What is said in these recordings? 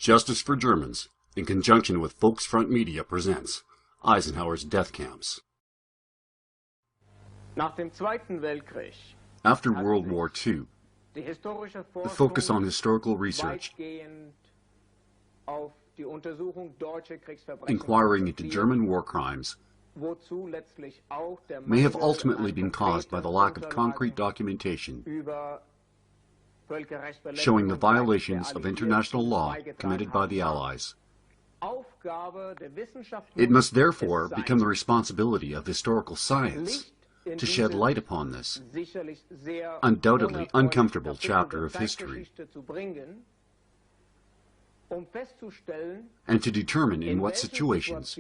Justice for Germans, in conjunction with Volksfront Media, presents Eisenhower's Death Camps. After World War II, the focus on historical research, inquiring into German war crimes, may have ultimately been caused by the lack of concrete documentation showing the violations of international law committed by the Allies. It must therefore become the responsibility of historical science to shed light upon this undoubtedly uncomfortable chapter of history, and to determine in what situations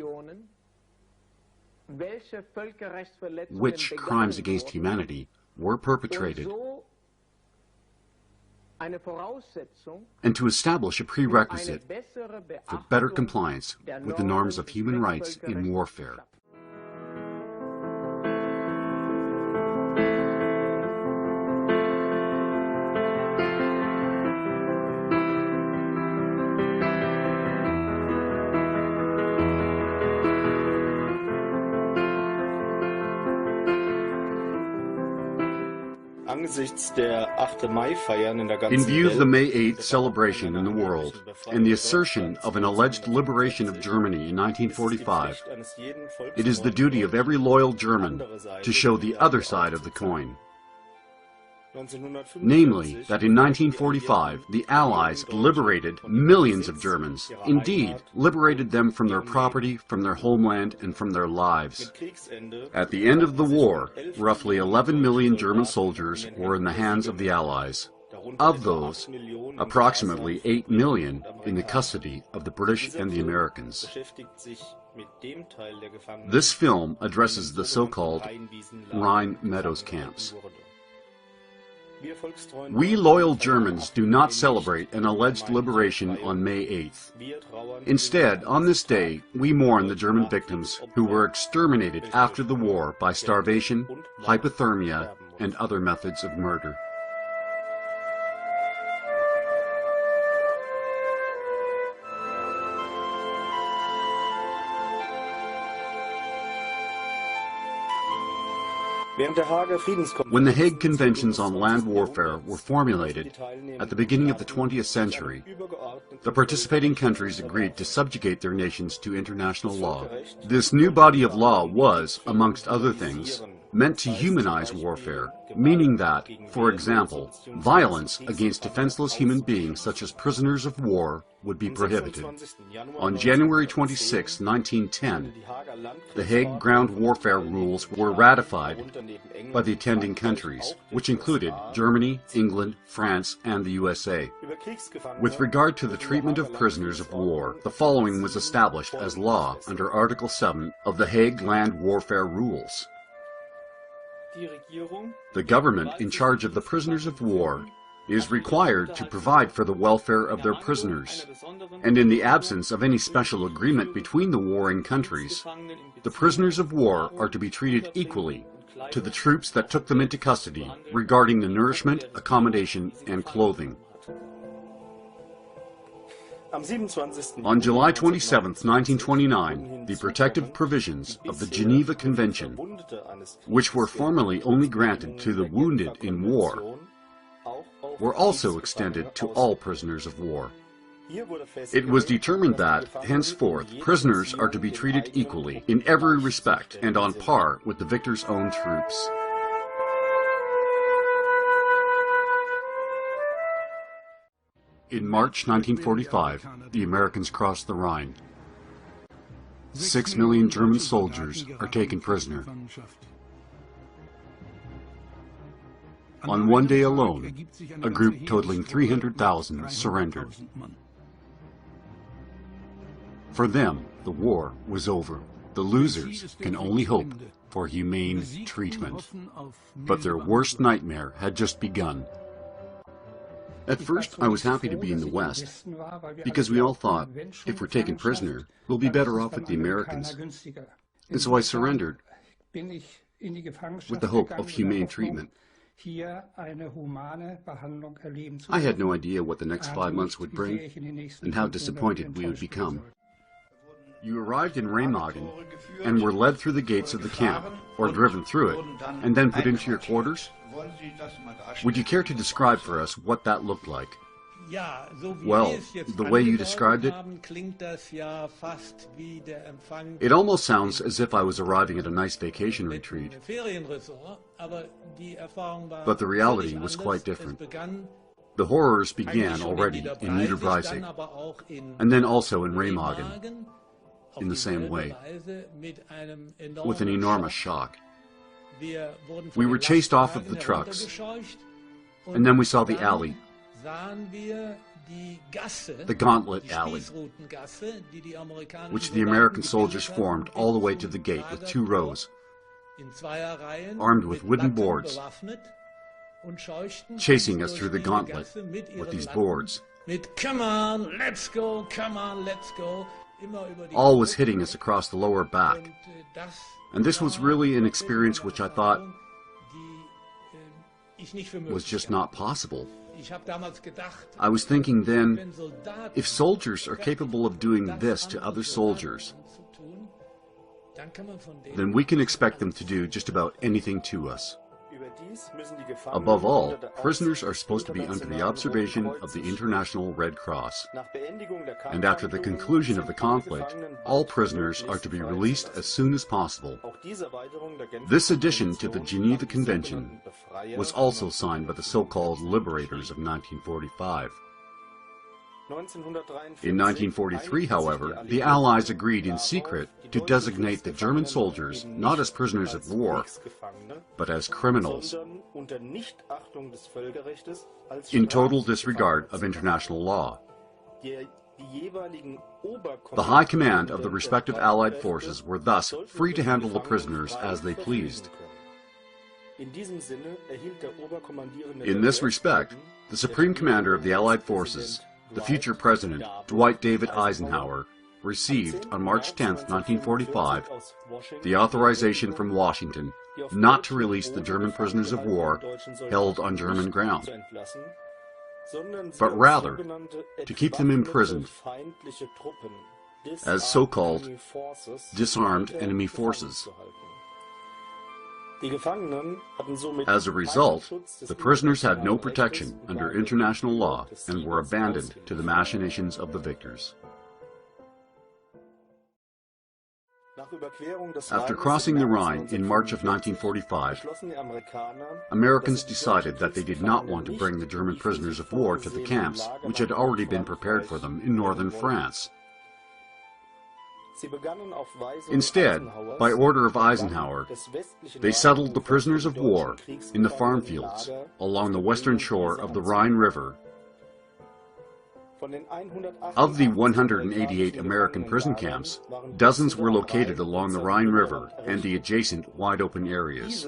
which crimes against humanity were perpetrated, and to establish a prerequisite for better compliance with the norms of human rights in warfare. In view of the May 8th celebration in the world and the assertion of an alleged liberation of Germany in 1945, it is the duty of every loyal German to show the other side of the coin. Namely, that in 1945, the Allies liberated millions of Germans, indeed, liberated them from their property, from their homeland, and from their lives. At the end of the war, roughly 11 million German soldiers were in the hands of the Allies. Of those, approximately 8 million in the custody of the British and the Americans. This film addresses the so-called Rhine Meadows camps. We loyal Germans do not celebrate an alleged liberation on May 8th. Instead, on this day, we mourn the German victims who were exterminated after the war by starvation, hypothermia, and other methods of murder. When the Hague Conventions on Land Warfare were formulated at the beginning of the 20th century, the participating countries agreed to subjugate their nations to international law. This new body of law was, amongst other things, meant to humanize warfare, meaning that, for example, violence against defenseless human beings such as prisoners of war would be prohibited. On January 26, 1910, the Hague Ground Warfare Rules were ratified by the attending countries, which included Germany, England, France, and the USA. With regard to the treatment of prisoners of war, the following was established as law under Article 7 of the Hague Land Warfare Rules. The government in charge of the prisoners of war is required to provide for the welfare of their prisoners, and in the absence of any special agreement between the warring countries, the prisoners of war are to be treated equally to the troops that took them into custody regarding the nourishment, accommodation, and clothing. On July 27, 1929, the protective provisions of the Geneva Convention, which were formerly only granted to the wounded in war, were also extended to all prisoners of war. It was determined that, henceforth, prisoners are to be treated equally in every respect and on par with the victor's own troops. In March 1945, the Americans crossed the Rhine. 6 million German soldiers are taken prisoner. On one day alone, a group totaling 300,000 surrendered. For them, the war was over. The losers can only hope for humane treatment. But their worst nightmare had just begun. At first, I was happy to be in the West, because we all thought, if we're taken prisoner, we'll be better off with the Americans. And so I surrendered with the hope of humane treatment. I had no idea what the next 5 months would bring and how disappointed we would become. You arrived in Remagen and were led through the gates of the camp, or driven through it, and then put into your quarters? Would you care to describe for us what that looked like? Well, the way you described it, it almost sounds as if I was arriving at a nice vacation retreat. But the reality was quite different. The horrors began already in Niederbreisig, and then also in Remagen, in the same way, with an enormous shock. We were chased off of the trucks, and then we saw the alley, the Gauntlet Alley, which the American soldiers formed all the way to the gate with 2 rows, armed with wooden boards, chasing us through the gauntlet with these boards. Come on, let's go, come on, let's go. All was hitting us across the lower back, and this was really an experience which I thought was just not possible. I was thinking then, if soldiers are capable of doing this to other soldiers, then we can expect them to do just about anything to us. Above all, prisoners are supposed to be under the observation of the International Red Cross. And after the conclusion of the conflict, all prisoners are to be released as soon as possible. This addition to the Geneva Convention was also signed by the so-called liberators of 1945. In 1943, however, the Allies agreed in secret to designate the German soldiers not as prisoners of war, but as criminals, in total disregard of international law. The high command of the respective Allied forces were thus free to handle the prisoners as they pleased. In this respect, the Supreme Commander of the Allied forces, the future President, Dwight David Eisenhower, received on March 10, 1945, the authorization from Washington not to release the German prisoners of war held on German ground, but rather to keep them imprisoned as so-called disarmed enemy forces. As a result, the prisoners had no protection under international law and were abandoned to the machinations of the victors. After crossing the Rhine in March of 1945, Americans decided that they did not want to bring the German prisoners of war to the camps which had already been prepared for them in northern France. Instead, by order of Eisenhower, they settled the prisoners of war in the farm fields along the western shore of the Rhine River. Of the 188 American prison camps, dozens were located along the Rhine River and the adjacent wide-open areas.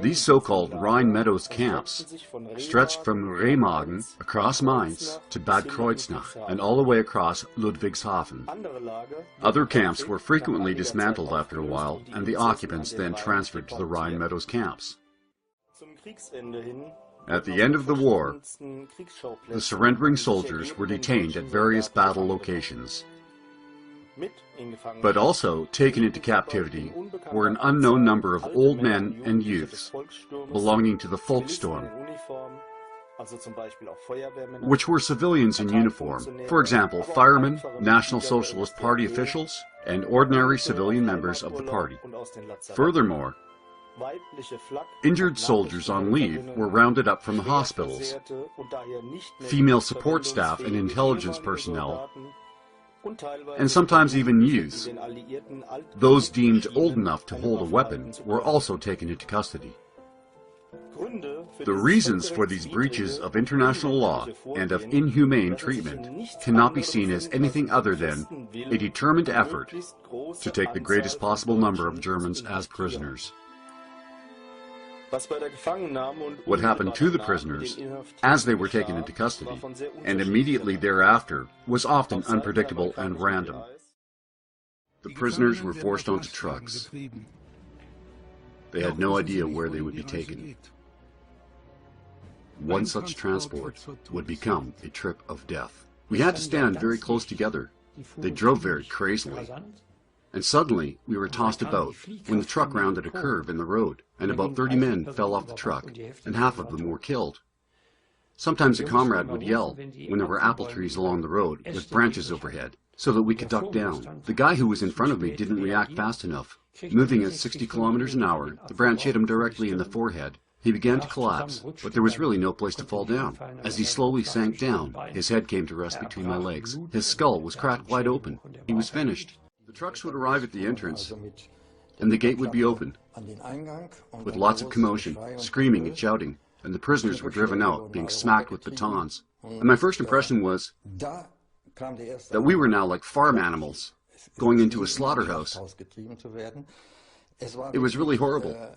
These so-called Rhine Meadows camps stretched from Remagen across Mainz to Bad Kreuznach and all the way across Ludwigshafen. Other camps were frequently dismantled after a while, and the occupants then transferred to the Rhine Meadows camps. At the end of the war, the surrendering soldiers were detained at various battle locations. But also taken into captivity were an unknown number of old men and youths belonging to the Volkssturm, which were civilians in uniform, for example, firemen, National Socialist Party officials, and ordinary civilian members of the party. Furthermore, injured soldiers on leave were rounded up from the hospitals. Female support staff and intelligence personnel, and sometimes even youths, those deemed old enough to hold a weapon, were also taken into custody. The reasons for these breaches of international law and of inhumane treatment cannot be seen as anything other than a determined effort to take the greatest possible number of Germans as prisoners. What happened to the prisoners as they were taken into custody and immediately thereafter was often unpredictable and random. The prisoners were forced onto trucks. They had no idea where they would be taken. One such transport would become a trip of death. We had to stand very close together. They drove very crazily. And suddenly, we were tossed about when the truck rounded a curve in the road, and about 30 men fell off the truck, and half of them were killed. Sometimes a comrade would yell when there were apple trees along the road with branches overhead, so that we could duck down. The guy who was in front of me didn't react fast enough. Moving at 60 kilometers an hour, the branch hit him directly in the forehead. He began to collapse, but there was really no place to fall down. As he slowly sank down, his head came to rest between my legs. His skull was cracked wide open. He was finished. The trucks would arrive at the entrance, and the gate would be opened, with lots of commotion, screaming and shouting, and the prisoners were driven out, being smacked with batons. And my first impression was that we were now like farm animals, going into a slaughterhouse. It was really horrible,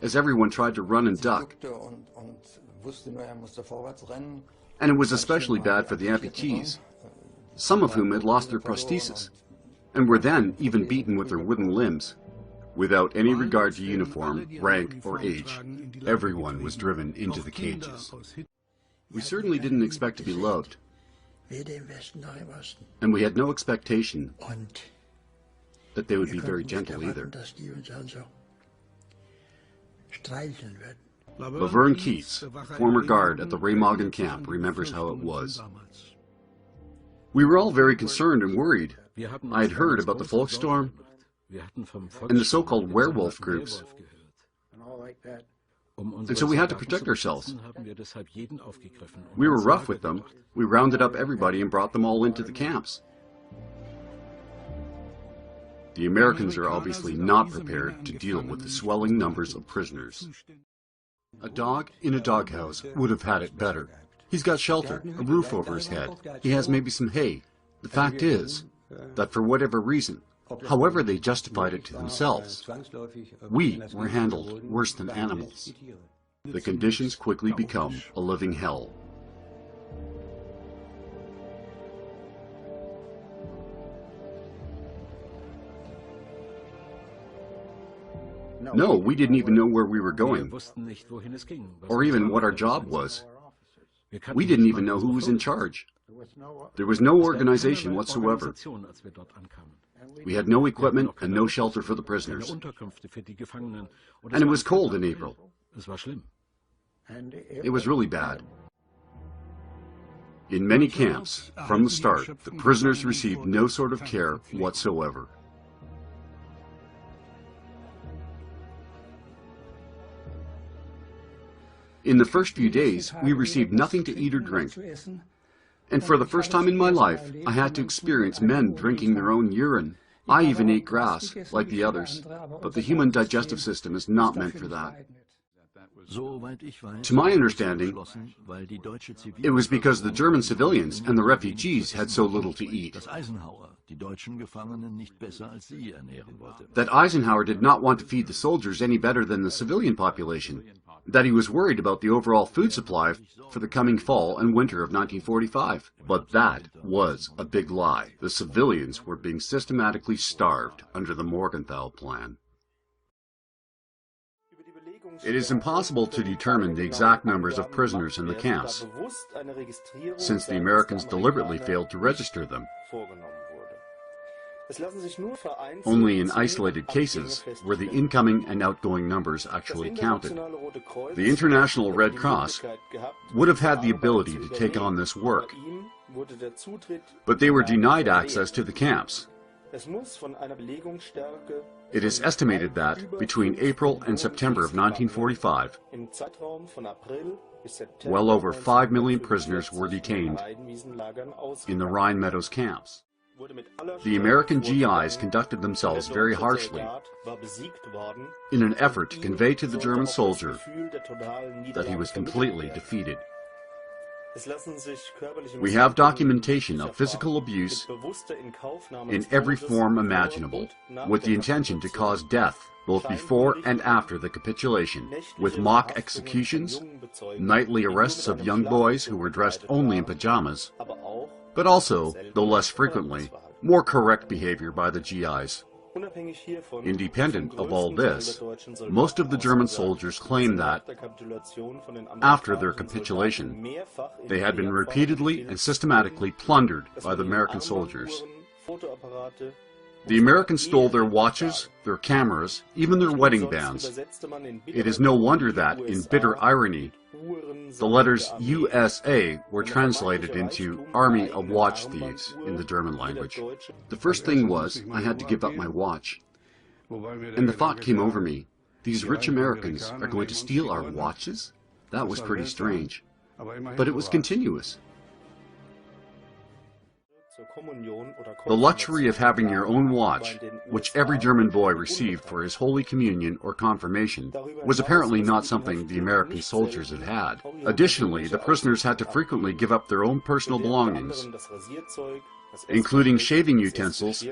as everyone tried to run and duck. And it was especially bad for the amputees, some of whom had lost their prosthesis, and were then even beaten with their wooden limbs. Without any regard to uniform, rank, or age, everyone was driven into the cages. We certainly didn't expect to be loved, and we had no expectation that they would be very gentle either. Laverne Keats, former guard at the Remagen camp, remembers how it was. We were all very concerned and worried. I had heard about the Volkssturm and the so-called werewolf groups, and so we had to protect ourselves. We were rough with them. We rounded up everybody and brought them all into the camps. The Americans are obviously not prepared to deal with the swelling numbers of prisoners. A dog in a doghouse would have had it better. He's got shelter, a roof over his head. He has maybe some hay. The fact is that for whatever reason, however they justified it to themselves, we were handled worse than animals. The conditions quickly become a living hell. No, we didn't even know where we were going, or even what our job was. We didn't even know who was in charge. There was no organization whatsoever. We had no equipment and no shelter for the prisoners. And it was cold in April. It was really bad. In many camps, from the start, the prisoners received no sort of care whatsoever. In the first few days, we received nothing to eat or drink. And for the first time in my life, I had to experience men drinking their own urine. I even ate grass, like the others, but the human digestive system is not meant for that. To my understanding, it was because the German civilians and the refugees had so little to eat that Eisenhower did not want to feed the soldiers any better than the civilian population, that he was worried about the overall food supply for the coming fall and winter of 1945. But that was a big lie. The civilians were being systematically starved under the Morgenthau Plan. It is impossible to determine the exact numbers of prisoners in the camps, since the Americans deliberately failed to register them. Only in isolated cases were the incoming and outgoing numbers actually counted. The International Red Cross would have had the ability to take on this work, but they were denied access to the camps. It is estimated that, between April and September of 1945, well over 5 million prisoners were detained in the Rhine Meadows camps. The American GIs conducted themselves very harshly in an effort to convey to the German soldier that he was completely defeated. We have documentation of physical abuse in every form imaginable, with the intention to cause death both before and after the capitulation, with mock executions, nightly arrests of young boys who were dressed only in pajamas, but also, though less frequently, more correct behavior by the GIs. Independent of all this, most of the German soldiers claim that, after their capitulation, they had been repeatedly and systematically plundered by the American soldiers. The Americans stole their watches, their cameras, even their wedding bands. It is no wonder that, in bitter irony, the letters USA were translated into Army of Watch Thieves in the German language. The first thing was, I had to give up my watch. And the thought came over me, these rich Americans are going to steal our watches? That was pretty strange. But it was continuous. The luxury of having your own watch, which every German boy received for his Holy Communion or confirmation, was apparently not something the American soldiers had had. Additionally, the prisoners had to frequently give up their own personal belongings, including shaving utensils,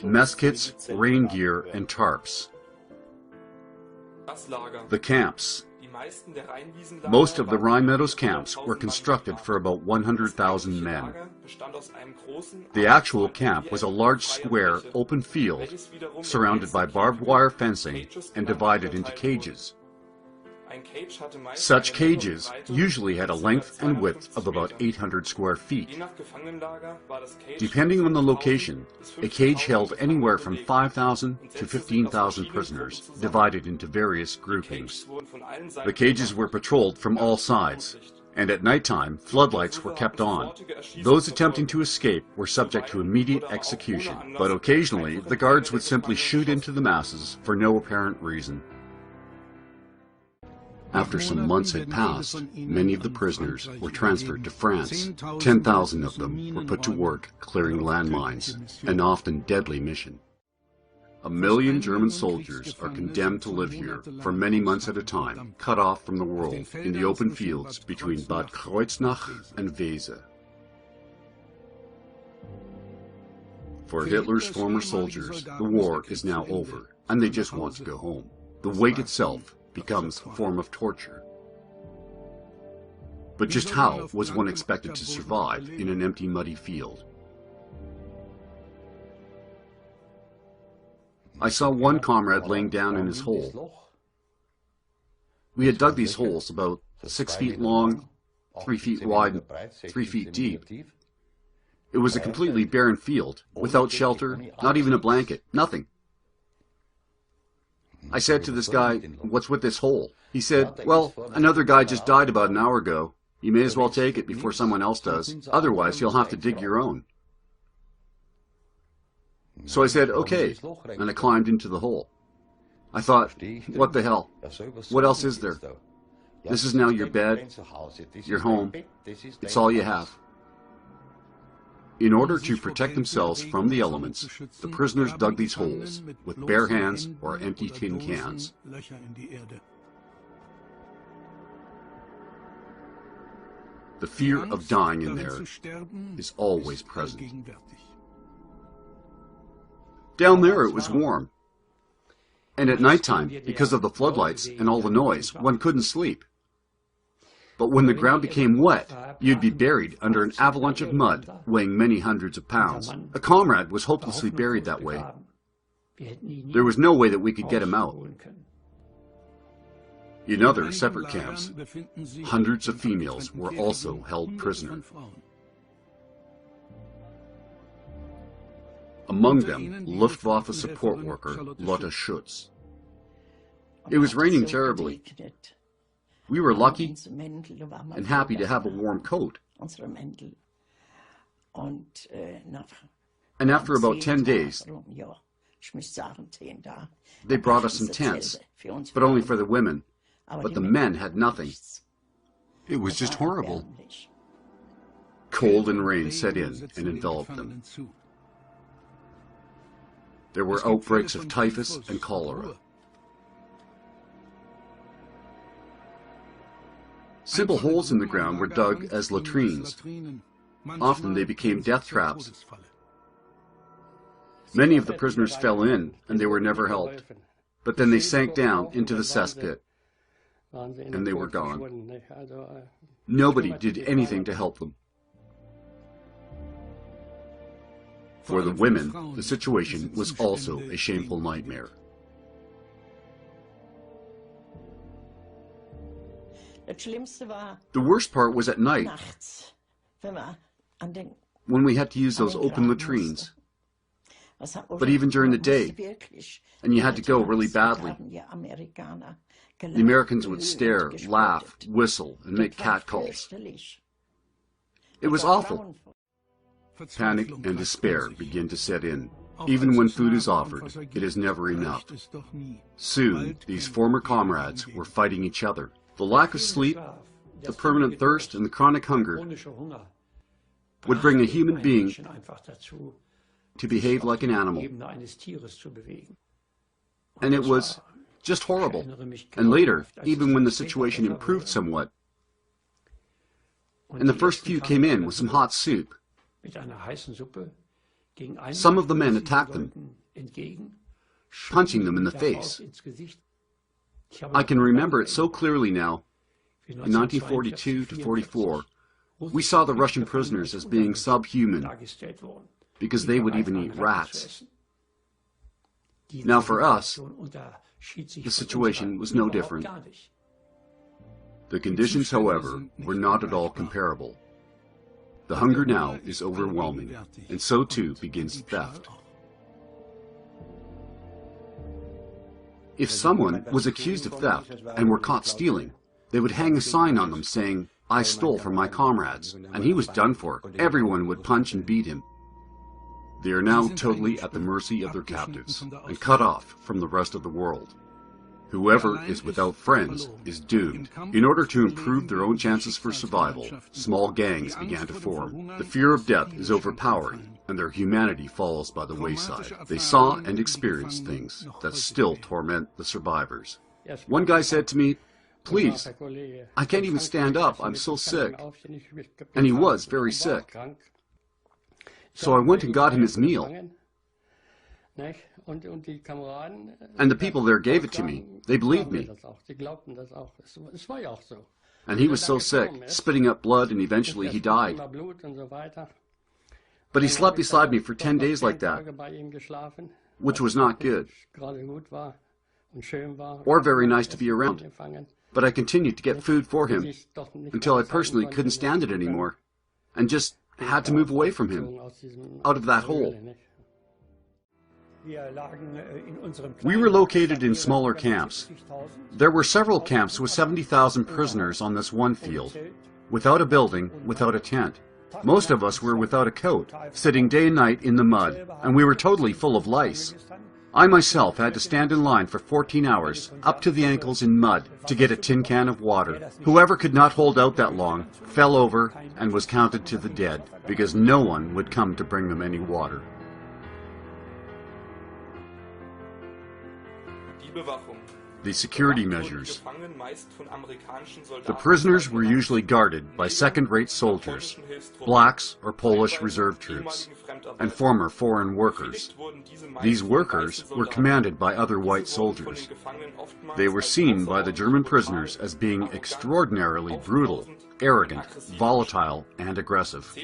mess kits, rain gear, and tarps. The camps. Most of the Rhine Meadows camps were constructed for about 100,000 men. The actual camp was a large square, open field, surrounded by barbed wire fencing and divided into cages. Such cages usually had a length and width of about 800 square feet. Depending on the location, a cage held anywhere from 5,000 to 15,000 prisoners, divided into various groupings. The cages were patrolled from all sides, and at nighttime, floodlights were kept on. Those attempting to escape were subject to immediate execution, but occasionally the guards would simply shoot into the masses for no apparent reason. After some months had passed, many of the prisoners were transferred to France. 10,000 of them were put to work clearing landmines, an often deadly mission. 1 million German soldiers are condemned to live here for many months at a time, cut off from the world in the open fields between Bad Kreuznach and Wese. For Hitler's former soldiers, the war is now over, and they just want to go home. The wait itself becomes a form of torture. But just how was one expected to survive in an empty, muddy field? I saw one comrade laying down in his hole. We had dug these holes about 6 feet long, 3 feet wide, and 3 feet deep. It was a completely barren field, without shelter, not even a blanket, nothing. I said to this guy, "What's with this hole?" He said, "Well, another guy just died about an hour ago. You may as well take it before someone else does. Otherwise, you'll have to dig your own." So I said, "Okay," and I climbed into the hole. I thought, what the hell? What else is there? This is now your bed, your home. It's all you have. In order to protect themselves from the elements, the prisoners dug these holes with bare hands or empty tin cans. The fear of dying in there is always present. Down there it was warm. And at nighttime, because of the floodlights and all the noise, one couldn't sleep. But when the ground became wet, you'd be buried under an avalanche of mud weighing many hundreds of pounds. A comrade was hopelessly buried that way. There was no way that we could get him out. In other separate camps, hundreds of females were also held prisoner. Among them, Luftwaffe support worker Lotte Schutz. It was raining terribly. We were lucky and happy to have a warm coat. And after about 10 days, they brought us some tents, but only for the women. But the men had nothing. It was just horrible. Cold and rain set in and enveloped them. There were outbreaks of typhus and cholera. Simple holes in the ground were dug as latrines. Often they became death traps. Many of the prisoners fell in, and they were never helped. But then they sank down into the cesspit, and they were gone. Nobody did anything to help them. For the women, the situation was also a shameful nightmare. The worst part was at night, when we had to use those open latrines. But even during the day, and you had to go really badly, the Americans would stare, laugh, whistle, and make catcalls. It was awful. Panic and despair begin to set in. Even when food is offered, it is never enough. Soon, these former comrades were fighting each other. The lack of sleep, the permanent thirst, and the chronic hunger would bring a human being to behave like an animal. And it was just horrible. And later, even when the situation improved somewhat, and the first few came in with some hot soup, some of the men attacked them, punching them in the face. I can remember it so clearly now. In 1942 to 44, we saw the Russian prisoners as being subhuman, because they would even eat rats. Now for us, the situation was no different. The conditions, however, were not at all comparable. The hunger now is overwhelming, and so too begins theft. If someone was accused of theft and were caught stealing, they would hang a sign on them saying, "I stole from my comrades," and he was done for. Everyone would punch and beat him. They are now totally at the mercy of their captives and cut off from the rest of the world. Whoever is without friends is doomed. In order to improve their own chances for survival, small gangs began to form. The fear of death is overpowering, and their humanity falls by the wayside. They saw and experienced things that still torment the survivors. One guy said to me, "Please, I can't even stand up, I'm so sick." And he was very sick. So I went and got him his meal. And the people there gave it to me. They believed me. And he was so sick, spitting up blood, and eventually he died. But he slept beside me for 10 days like that, which was not good, or very nice to be around. But I continued to get food for him until I personally couldn't stand it anymore, and just had to move away from him, out of that hole. We were located in smaller camps. There were several camps with 70,000 prisoners on this one field, without a building, without a tent. Most of us were without a coat, sitting day and night in the mud, and we were totally full of lice. I myself had to stand in line for 14 hours, up to the ankles in mud, to get a tin can of water. Whoever could not hold out that long fell over and was counted to the dead, because no one would come to bring them any water. The security measures. The prisoners were usually guarded by second-rate soldiers, blacks or Polish reserve troops, and former foreign workers. These workers were commanded by other white soldiers. They were seen by the German prisoners as being extraordinarily brutal, arrogant, volatile, and aggressive.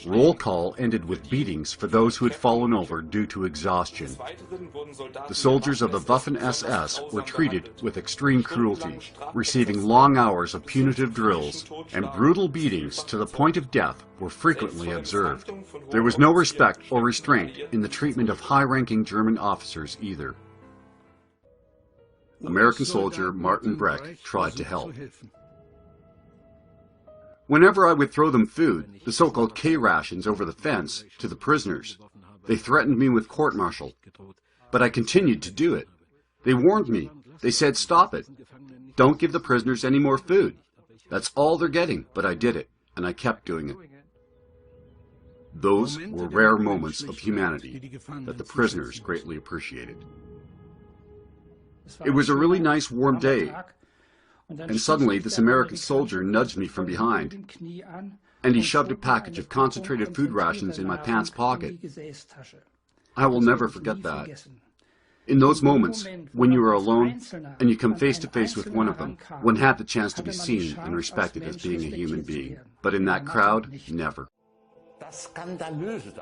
Roll call ended with beatings for those who had fallen over due to exhaustion. The soldiers of the Waffen-SS were treated with extreme cruelty, receiving long hours of punitive drills, and brutal beatings to the point of death were frequently observed. There was no respect or restraint in the treatment of high-ranking German officers either. American soldier Martin Breck tried to help. Whenever I would throw them food, the so-called K-rations over the fence, to the prisoners, they threatened me with court-martial. But I continued to do it. They warned me. They said, "Stop it. Don't give the prisoners any more food. That's all they're getting." But I did it, and I kept doing it. Those were rare moments of humanity that the prisoners greatly appreciated. It was a really nice warm day, and suddenly this American soldier nudged me from behind, and he shoved a package of concentrated food rations in my pants pocket. I will never forget that. In those moments, when you are alone and you come face to face with one of them, one had the chance to be seen and respected as being a human being. But in that crowd, never.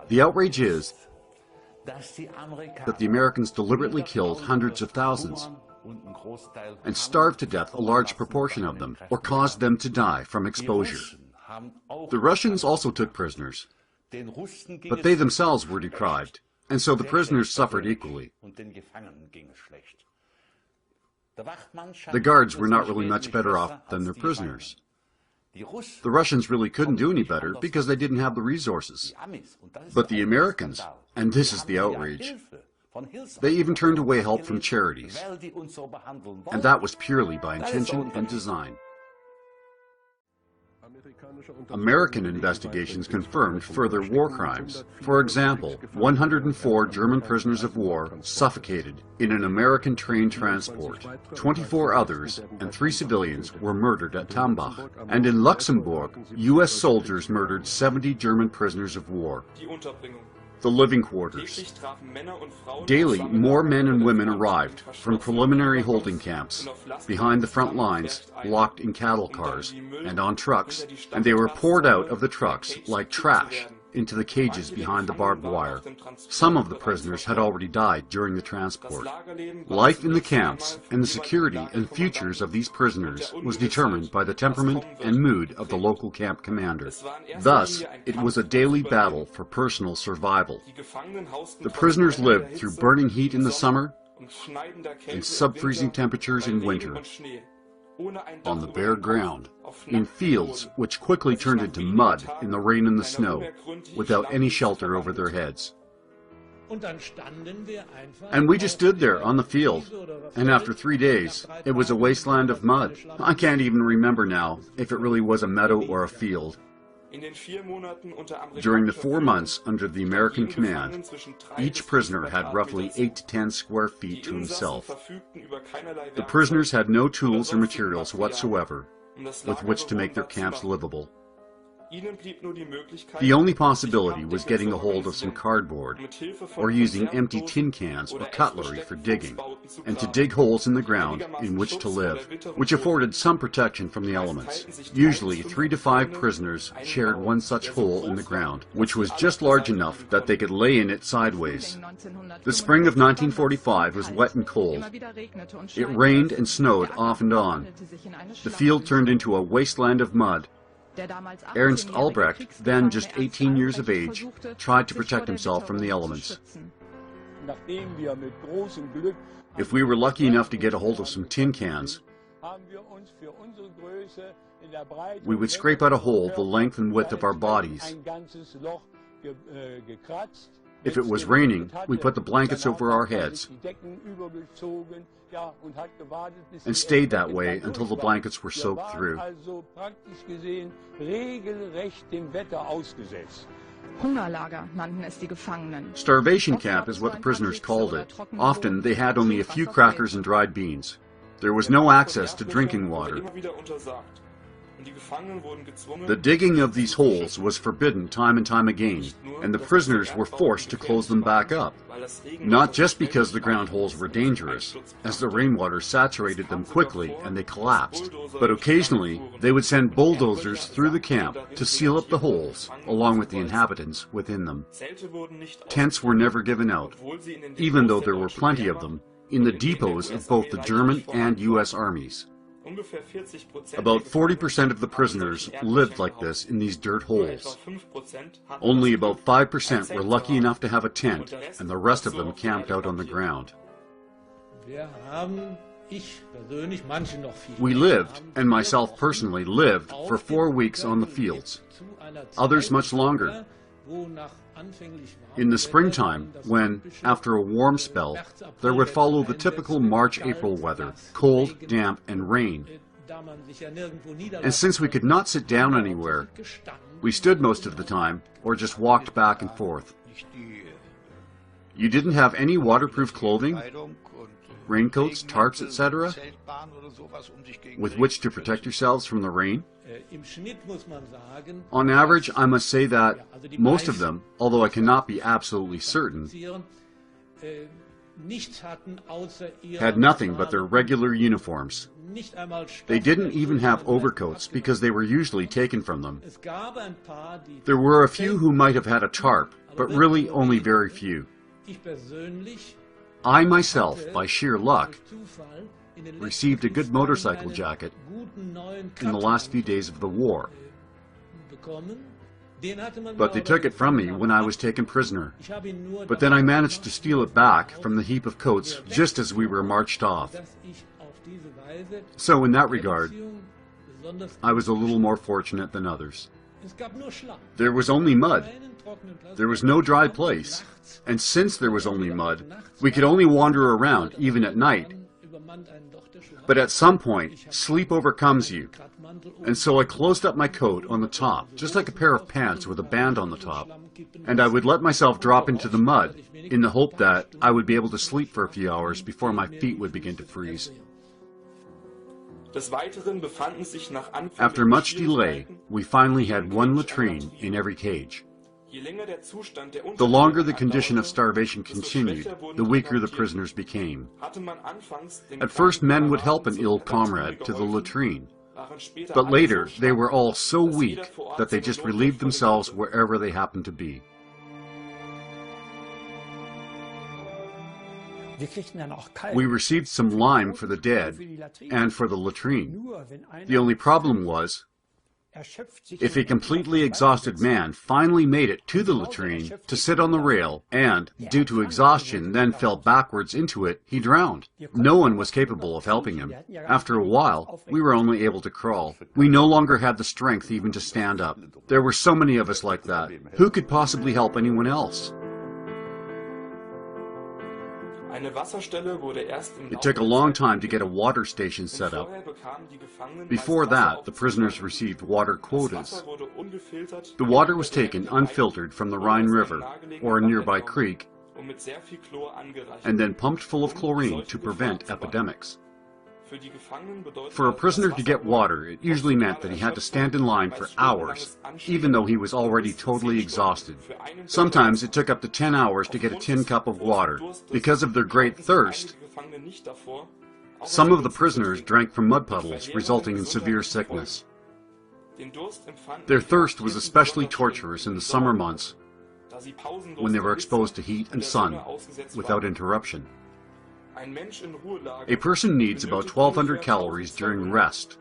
The outrage is that the Americans deliberately killed hundreds of thousands and starved to death a large proportion of them, or caused them to die from exposure. The Russians also took prisoners, but they themselves were deprived, and so the prisoners suffered equally. The guards were not really much better off than their prisoners. The Russians really couldn't do any better because they didn't have the resources. But the Americans, and this is the outrage, they even turned away help from charities, and that was purely by intention and design. American investigations confirmed further war crimes. For example, 104 German prisoners of war suffocated in an American train transport. 24 others and 3 civilians were murdered at Tambach. And in Luxembourg, U.S. soldiers murdered 70 German prisoners of war. The living quarters. Daily, more men and women arrived from preliminary holding camps, behind the front lines, locked in cattle cars, and on trucks, and they were poured out of the trucks like trash into the cages behind the barbed wire. Some of the prisoners had already died during the transport. Life in the camps and the security and futures of these prisoners was determined by the temperament and mood of the local camp commander. Thus, it was a daily battle for personal survival. The prisoners lived through burning heat in the summer and sub-freezing temperatures in winter, on the bare ground, in fields which quickly turned into mud in the rain and the snow, without any shelter over their heads. And we just stood there on the field, and after 3 days, it was a wasteland of mud. I can't even remember now if it really was a meadow or a field. During the 4 months under the American command, each prisoner had roughly 8 to 10 square feet to himself. The prisoners had no tools or materials whatsoever with which to make their camps livable. The only possibility was getting a hold of some cardboard, or using empty tin cans or cutlery for digging, and to dig holes in the ground in which to live, which afforded some protection from the elements. Usually 3 to 5 prisoners shared one such hole in the ground, which was just large enough that they could lay in it sideways. The spring of 1945 was wet and cold. It rained and snowed off and on. The field turned into a wasteland of mud. Ernst Albrecht, then just 18 years of age, tried to protect himself from the elements. If we were lucky enough to get a hold of some tin cans, we would scrape out a hole the length and width of our bodies. If it was raining, we put the blankets over our heads and stayed that way until the blankets were soaked through. Starvation camp is what the prisoners called it. Often they had only a few crackers and dried beans. There was no access to drinking water. The digging of these holes was forbidden time and time again, and the prisoners were forced to close them back up. Not just because the ground holes were dangerous, as the rainwater saturated them quickly and they collapsed, but occasionally they would send bulldozers through the camp to seal up the holes, along with the inhabitants within them. Tents were never given out, even though there were plenty of them, in the depots of both the German and U.S. armies. About 40% of the prisoners lived like this in these dirt holes. Only about 5% were lucky enough to have a tent, and the rest of them camped out on the ground. We lived, and myself personally lived, for 4 weeks on the fields, others much longer. In the springtime, when, after a warm spell, there would follow the typical March-April weather, cold, damp, and rain. And since we could not sit down anywhere, we stood most of the time, or just walked back and forth. You didn't have any waterproof clothing, raincoats, tarps, etc., with which to protect yourselves from the rain? On average, I must say that most of them, although I cannot be absolutely certain, had nothing but their regular uniforms. They didn't even have overcoats because they were usually taken from them. There were a few who might have had a tarp, but really only very few. I myself, by sheer luck, received a good motorcycle jacket in the last few days of the war. But they took it from me when I was taken prisoner. But then I managed to steal it back from the heap of coats just as we were marched off. So in that regard, I was a little more fortunate than others. There was only mud. There was no dry place. And since there was only mud, we could only wander around, even at night. But at some point, sleep overcomes you. And so I closed up my coat on the top, just like a pair of pants with a band on the top, and I would let myself drop into the mud, in the hope that I would be able to sleep for a few hours before my feet would begin to freeze. After much delay, we finally had one latrine in every cage. The longer the condition of starvation continued, the weaker the prisoners became. At first, men would help an ill comrade to the latrine, but later they were all so weak that they just relieved themselves wherever they happened to be. We received some lime for the dead and for the latrine. The only problem was, if a completely exhausted man finally made it to the latrine to sit on the rail and, due to exhaustion, then fell backwards into it, he drowned. No one was capable of helping him. After a while, we were only able to crawl. We no longer had the strength even to stand up. There were so many of us like that. Who could possibly help anyone else? It took a long time to get a water station set up. Before that, the prisoners received water quotas. The water was taken unfiltered from the Rhine River or a nearby creek and then pumped full of chlorine to prevent epidemics. For a prisoner to get water, it usually meant that he had to stand in line for hours, even though he was already totally exhausted. Sometimes it took up to 10 hours to get a tin cup of water. Because of their great thirst, some of the prisoners drank from mud puddles, resulting in severe sickness. Their thirst was especially torturous in the summer months, when they were exposed to heat and sun without interruption. A person needs about 1,200 calories during rest.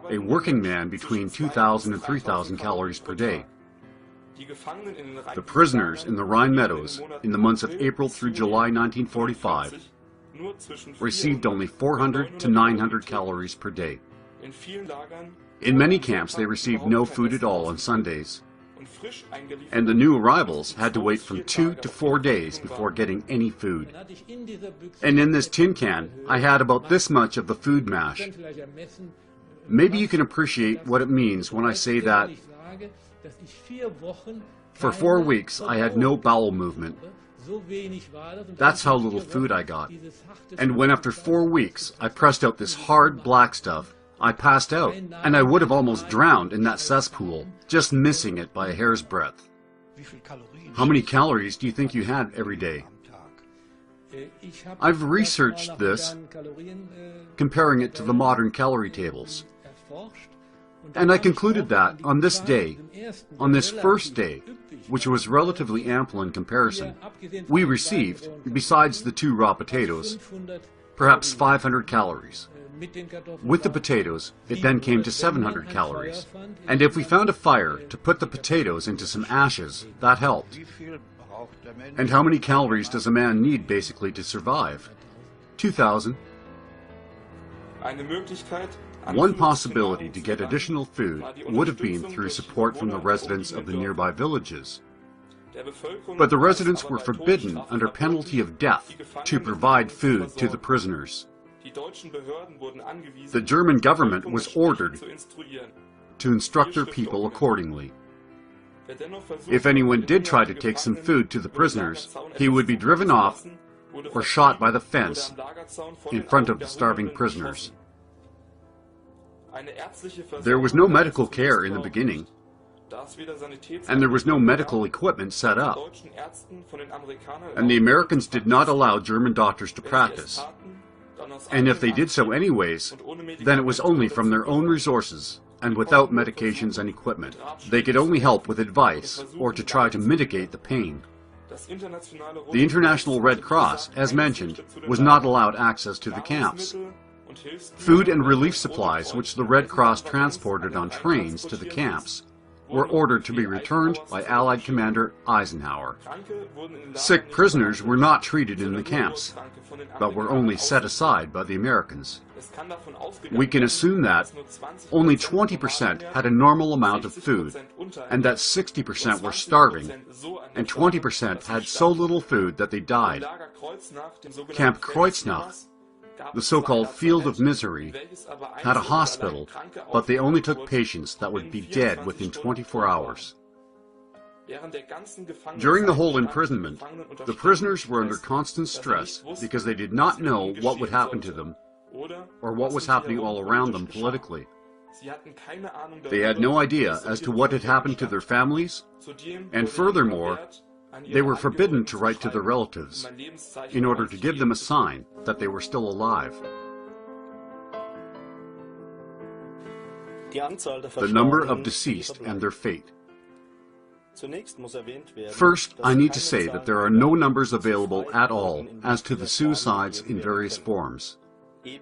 A working man between 2,000 and 3,000 calories per day. The prisoners in the Rhine Meadows in the months of April through July 1945 received only 400 to 900 calories per day. In many camps they received no food at all on Sundays, and the new arrivals had to wait from 2 to 4 days before getting any food. And in this tin can, I had about this much of the food mash. Maybe you can appreciate what it means when I say that for 4 weeks I had no bowel movement. That's how little food I got. And when after 4 weeks I pressed out this hard black stuff, I passed out, and I would have almost drowned in that cesspool, just missing it by a hair's breadth. How many calories do you think you had every day? I've researched this, comparing it to the modern calorie tables. And I concluded that on this day, on this first day, which was relatively ample in comparison, we received, besides the 2 raw potatoes, perhaps 500 calories. With the potatoes, it then came to 700 calories. And if we found a fire to put the potatoes into some ashes, that helped. And how many calories does a man need basically to survive? 2,000. One possibility to get additional food would have been through support from the residents of the nearby villages. But the residents were forbidden under penalty of death to provide food to the prisoners. The German government was ordered to instruct their people accordingly. If anyone did try to take some food to the prisoners, he would be driven off or shot by the fence in front of the starving prisoners. There was no medical care in the beginning. and there was no medical equipment set up. And the Americans did not allow German doctors to practice. And if they did so anyways, then it was only from their own resources and without medications and equipment. They could only help with advice or to try to mitigate the pain. The International Red Cross, as mentioned, was not allowed access to the camps. Food and relief supplies, which the Red Cross transported on trains to the camps, were ordered to be returned by Allied Commander Eisenhower. Sick prisoners were not treated in the camps, but were only set aside by the Americans. We can assume that only 20% had a normal amount of food, and that 60% were starving, and 20% had so little food that they died. Camp Kreuznach, the so-called Field of Misery, had a hospital, but they only took patients that would be dead within 24 hours. During the whole imprisonment, the prisoners were under constant stress because they did not know what would happen to them or what was happening all around them politically. They had no idea as to what had happened to their families, and furthermore, they were forbidden to write to their relatives in order to give them a sign that they were still alive. The number of deceased and their fate. First, I need to say that there are no numbers available at all as to the suicides in various forms.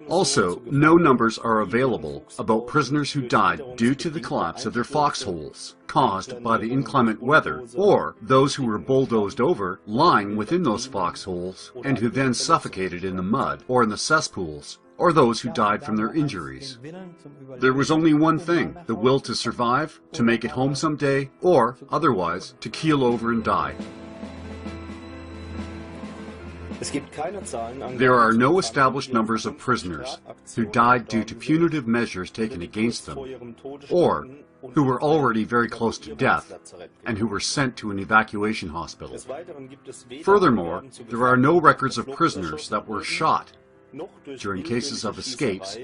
Also, no numbers are available about prisoners who died due to the collapse of their foxholes caused by the inclement weather, or those who were bulldozed over lying within those foxholes and who then suffocated in the mud or in the cesspools, or those who died from their injuries. There was only one thing: the will to survive, to make it home someday, or, otherwise, to keel over and die. There are no established numbers of prisoners who died due to punitive measures taken against them, or who were already very close to death and who were sent to an evacuation hospital. Furthermore, there are no records of prisoners that were shot during cases of escapes,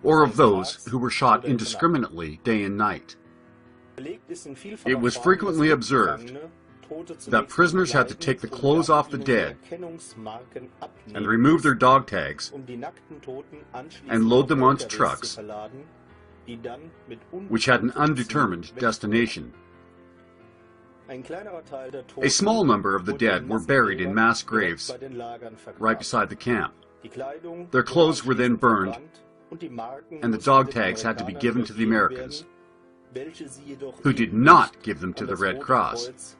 or of those who were shot indiscriminately day and night. It was frequently observed that prisoners had to take the clothes off the dead and remove their dog tags and load them onto trucks which had an undetermined destination. A small number of the dead were buried in mass graves right beside the camp. Their clothes were then burned, and the dog tags had to be given to the Americans, who did not give them to the Red Cross,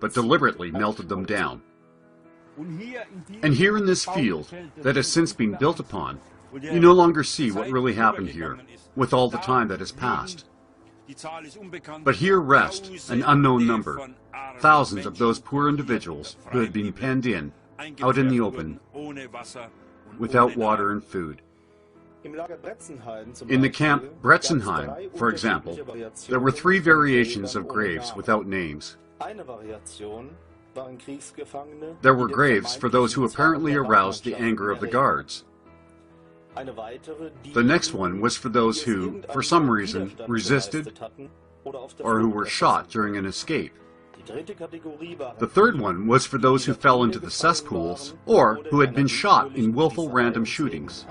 but deliberately melted them down. And here in this field that has since been built upon, you no longer see what really happened here, with all the time that has passed. But here rest an unknown number, thousands of those poor individuals who had been penned in, out in the open, without water and food. In the camp Bretzenheim, for example, there were 3 variations of graves without names. There were graves for those who apparently aroused the anger of the guards. The next one was for those who, for some reason, resisted or who were shot during an escape. The third one was for those who fell into the cesspools or who had been shot in willful random shootings.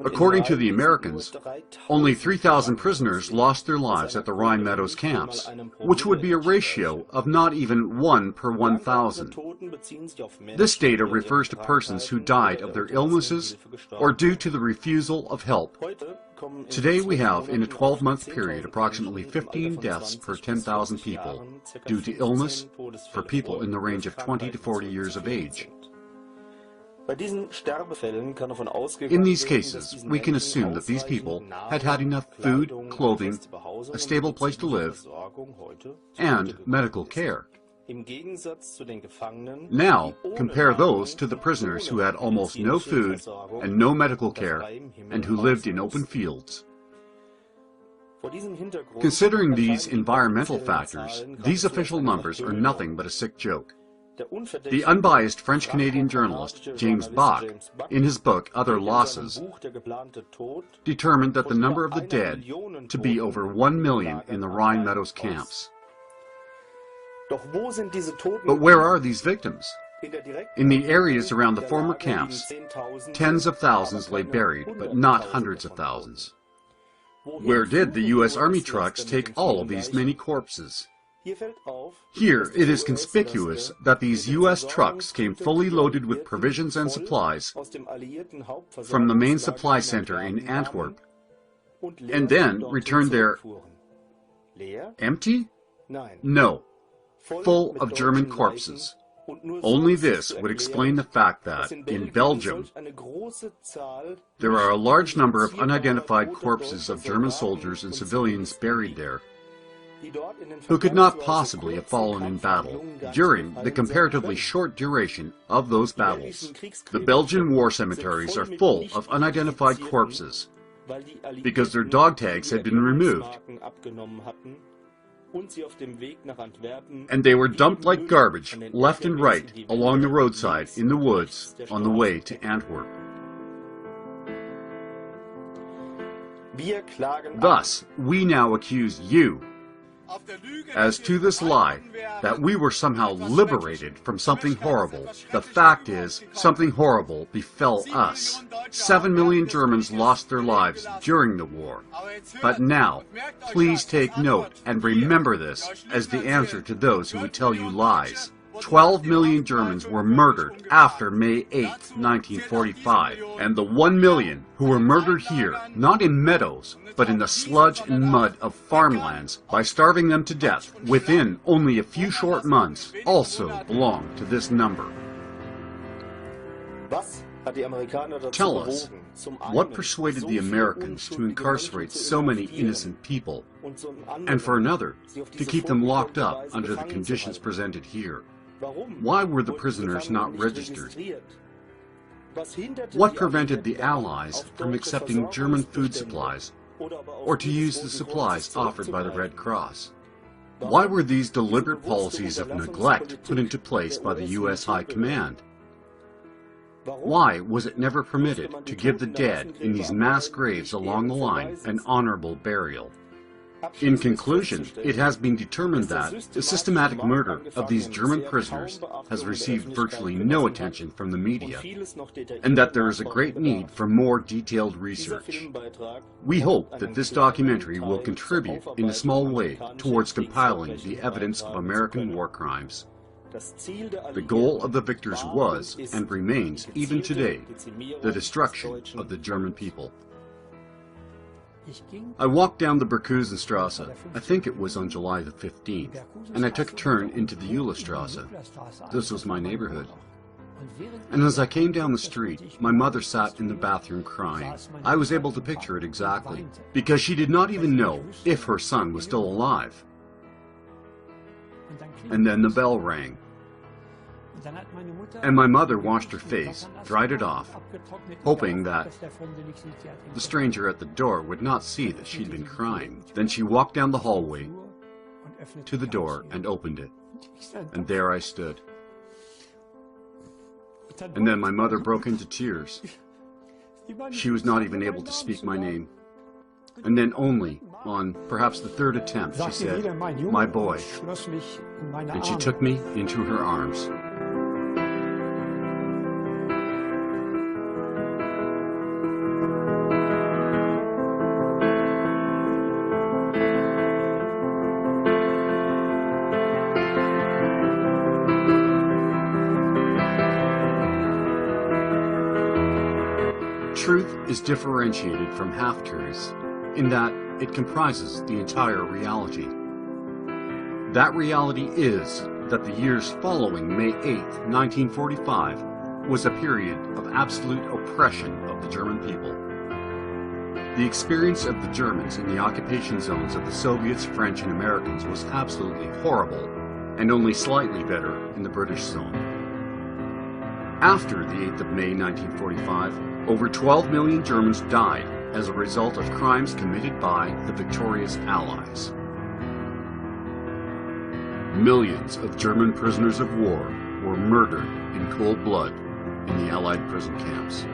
According to the Americans, only 3,000 prisoners lost their lives at the Rhine Meadows camps, which would be a ratio of not even 1 per 1,000. This data refers to persons who died of their illnesses or due to the refusal of help. Today we have, in a 12-month period, approximately 15 deaths per 10,000 people due to illness for people in the range of 20 to 40 years of age. In these cases, we can assume that these people had had enough food, clothing, a stable place to live, and medical care. Now, compare those to the prisoners who had almost no food and no medical care, and who lived in open fields. Considering these environmental factors, these official numbers are nothing but a sick joke. The unbiased French-Canadian journalist James Bach, in his book Other Losses, determined that the number of the dead to be over 1 million in the Rhine Meadows camps. But where are these victims? In the areas around the former camps, tens of thousands lay buried, but not hundreds of thousands. Where did the U.S. Army trucks take all of these many corpses? Here it is conspicuous that these U.S. trucks came fully loaded with provisions and supplies from the main supply center in Antwerp, and then returned there empty? No, full of German corpses. Only this would explain the fact that, in Belgium, there are a large number of unidentified corpses of German soldiers and civilians buried there, who could not possibly have fallen in battle during the comparatively short duration of those battles. The Belgian war cemeteries are full of unidentified corpses because their dog tags had been removed, and they were dumped like garbage left and right along the roadside in the woods on the way to Antwerp. Thus, we now accuse you, as to this lie, that we were somehow liberated from something horrible. The fact is, something horrible befell us. 7 million Germans lost their lives during the war. But now, please take note and remember this as the answer to those who would tell you lies. 12 million Germans were murdered after May 8, 1945, and the 1 million who were murdered here, not in Meadows, but in the sludge and mud of farmlands by starving them to death within only a few short months, also belong to this number. Tell us, what persuaded the Americans to incarcerate so many innocent people, and for another, to keep them locked up under the conditions presented here? Why were the prisoners not registered? What prevented the Allies from accepting German food supplies, or to use the supplies offered by the Red Cross? Why were these deliberate policies of neglect put into place by the U.S. High Command? Why was it never permitted to give the dead in these mass graves along the line an honorable burial? In conclusion, it has been determined that the systematic murder of these German prisoners has received virtually no attention from the media, and that there is a great need for more detailed research. We hope that this documentary will contribute in a small way towards compiling the evidence of American war crimes. The goal of the victors was, and remains even today, the destruction of the German people. I walked down the Berkusenstrasse, I think it was on July the 15th, and I took a turn into the Eulerstrasse. This was my neighborhood. And as I came down the street, my mother sat in the bathroom crying. I was able to picture it exactly, because she did not even know if her son was still alive. And then the bell rang. And my mother washed her face, dried it off, hoping that the stranger at the door would not see that she'd been crying. Then she walked down the hallway to the door and opened it. And there I stood. And then my mother broke into tears. She was not even able to speak my name. And then only, on perhaps the third attempt, she said, "My boy." And she took me into her arms. Truth is differentiated from half-truths in that it comprises the entire reality. That reality is that the years following May 8, 1945 was a period of absolute oppression of the German people. The experience of the Germans in the occupation zones of the Soviets, French, and Americans was absolutely horrible, and only slightly better in the British zone. After the 8th of May 1945, over 12 million Germans died as a result of crimes committed by the victorious Allies. Millions of German prisoners of war were murdered in cold blood in the Allied prison camps.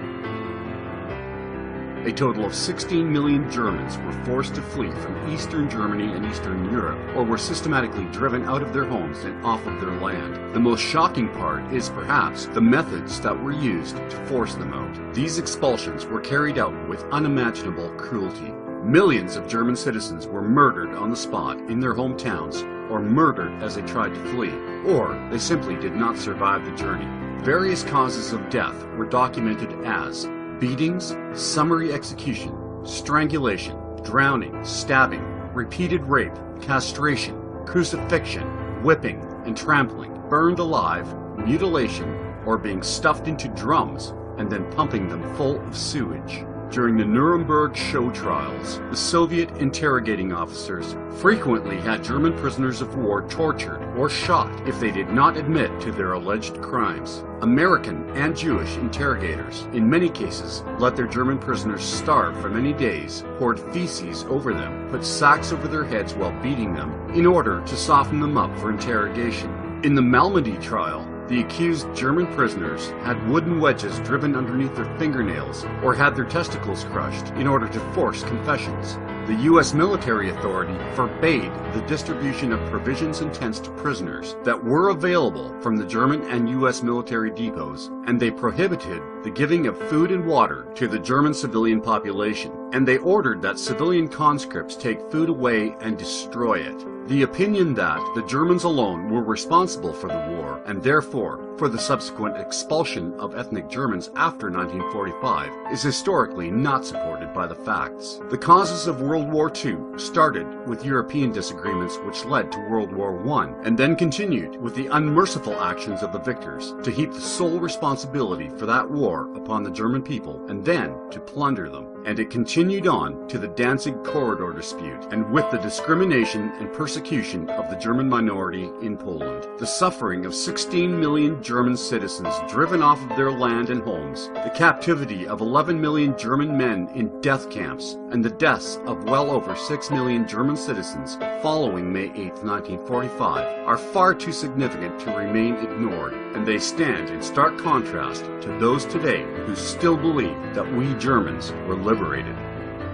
A total of 16 million Germans were forced to flee from Eastern Germany and Eastern Europe, or were systematically driven out of their homes and off of their land. The most shocking part is perhaps the methods that were used to force them out. These expulsions were carried out with unimaginable cruelty. Millions of German citizens were murdered on the spot in their hometowns, or murdered as they tried to flee, or they simply did not survive the journey. Various causes of death were documented as beatings, summary execution, strangulation, drowning, stabbing, repeated rape, castration, crucifixion, whipping and trampling, burned alive, mutilation, or being stuffed into drums and then pumping them full of sewage. During the Nuremberg show trials, the Soviet interrogating officers frequently had German prisoners of war tortured or shot if they did not admit to their alleged crimes. American and Jewish interrogators, in many cases, let their German prisoners starve for many days, poured feces over them, put sacks over their heads while beating them, in order to soften them up for interrogation. In the Malmedy trial, the accused German prisoners had wooden wedges driven underneath their fingernails or had their testicles crushed in order to force confessions. The U.S. military authority forbade the distribution of provisions and tents to prisoners that were available from the German and U.S. military depots, and they prohibited the giving of food and water to the German civilian population, and they ordered that civilian conscripts take food away and destroy it. The opinion that the Germans alone were responsible for the war, and therefore for the subsequent expulsion of ethnic Germans after 1945, is historically not supported by the facts. The causes of World War II started with European disagreements which led to World War I, and then continued with the unmerciful actions of the victors to heap the sole responsibility for that war upon the German people, and then to plunder them. And it continued on to the Danzig Corridor dispute, and with the discrimination and persecution of the German minority in Poland. The suffering of 16 million German citizens driven off of their land and homes, the captivity of 11 million German men in death camps, and the deaths of well over 6 million German citizens following May 8, 1945, are far too significant to remain ignored, and they stand in stark contrast to those today who still believe that we Germans were liberated.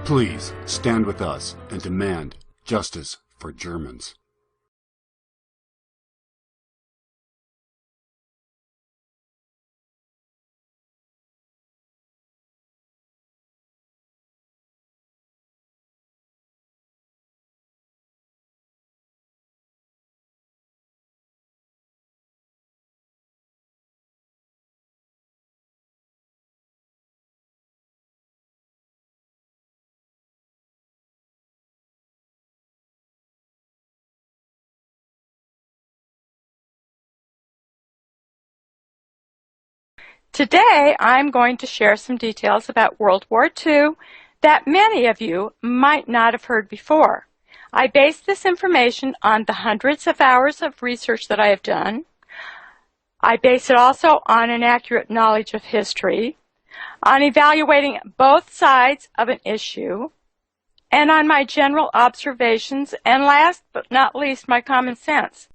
Please stand with us and demand justice for Germans. Today, I'm going to share some details about World War II that many of you might not have heard before. I base this information on the hundreds of hours of research that I have done. I base it also on an accurate knowledge of history, on evaluating both sides of an issue, and on my general observations, and last but not least, my common sense.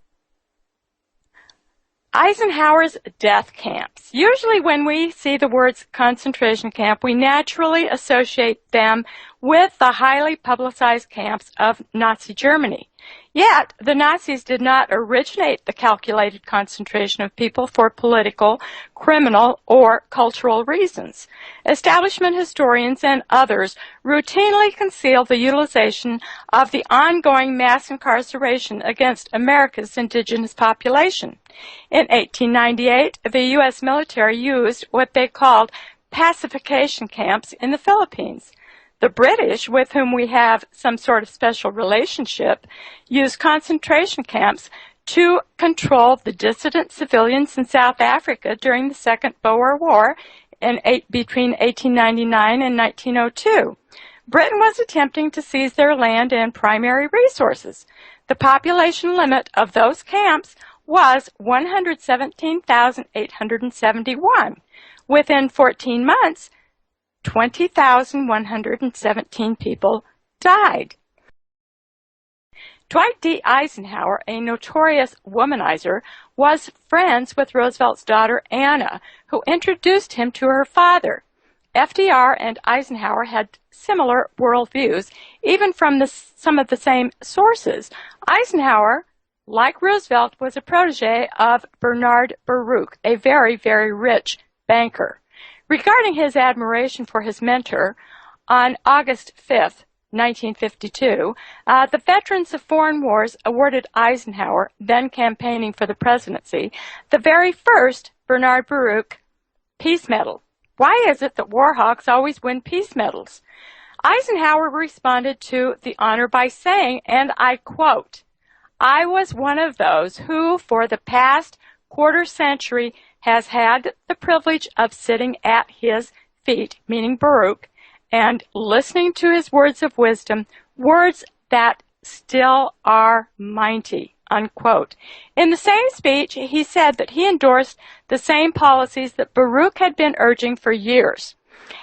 Eisenhower's death camps. Usually when we see the words concentration camp, we naturally associate them with the highly publicized camps of Nazi Germany. Yet, the Nazis did not originate the calculated concentration of people for political, criminal, or cultural reasons. Establishment historians and others routinely conceal the utilization of the ongoing mass incarceration against America's indigenous population. In 1898, the U.S. military used what they called pacification camps in the Philippines. The British, with whom we have some sort of special relationship, used concentration camps to control the dissident civilians in South Africa during the Second Boer War between 1899 and 1902. Britain was attempting to seize their land and primary resources. The population limit of those camps was 117,871. Within 14 months, 20,117 people died. Dwight D. Eisenhower, a notorious womanizer, was friends with Roosevelt's daughter Anna, who introduced him to her father. FDR and Eisenhower had similar worldviews, even from some of the same sources. Eisenhower, like Roosevelt, was a protege of Bernard Baruch, a very, very rich banker. Regarding his admiration for his mentor, on August 5th, 1952, the Veterans of Foreign Wars awarded Eisenhower, then campaigning for the presidency, the very first Bernard Baruch Peace Medal. Why is it that war hawks always win peace medals? Eisenhower responded to the honor by saying, and I quote, "I was one of those who, for the past quarter century, has had the privilege of sitting at his feet," meaning Baruch, "and listening to his words of wisdom, words that still are mighty," unquote. In the same speech, he said that he endorsed the same policies that Baruch had been urging for years.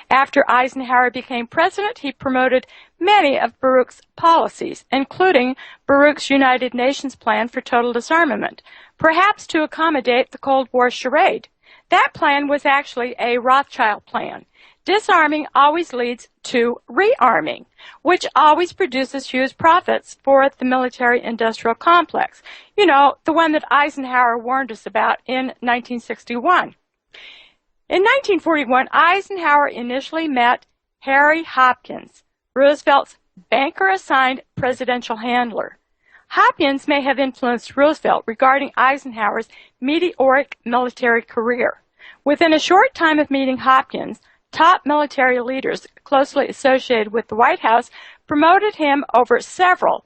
After Eisenhower became president, he promoted many of Baruch's policies, including Baruch's United Nations plan for total disarmament, perhaps to accommodate the Cold War charade. That plan was actually a Rothschild plan. Disarming always leads to rearming, which always produces huge profits for the military-industrial complex. You know, the one that Eisenhower warned us about in 1961. In 1941, Eisenhower initially met Harry Hopkins, Roosevelt's banker-assigned presidential handler. Hopkins may have influenced Roosevelt regarding Eisenhower's meteoric military career. Within a short time of meeting Hopkins, top military leaders closely associated with the White House promoted him over several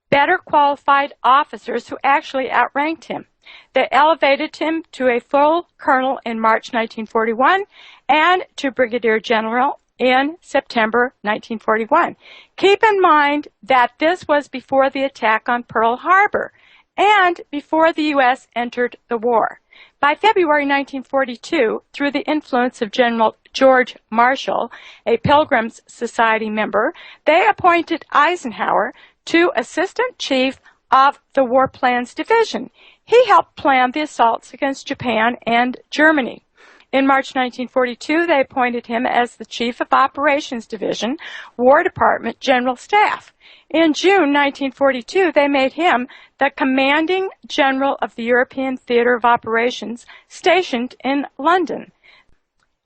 better qualified officers who actually outranked him. They elevated him to a full colonel in March 1941 and to brigadier general in September 1941. Keep in mind that this was before the attack on Pearl Harbor and before the U.S. entered the war. By February 1942, through the influence of General George Marshall, a Pilgrims Society member, they appointed Eisenhower to Assistant Chief of the War Plans Division. He helped plan the assaults against Japan and Germany. In March 1942, they appointed him as the Chief of Operations Division, War Department General Staff. In June 1942, they made him the Commanding General of the European Theater of Operations, stationed in London.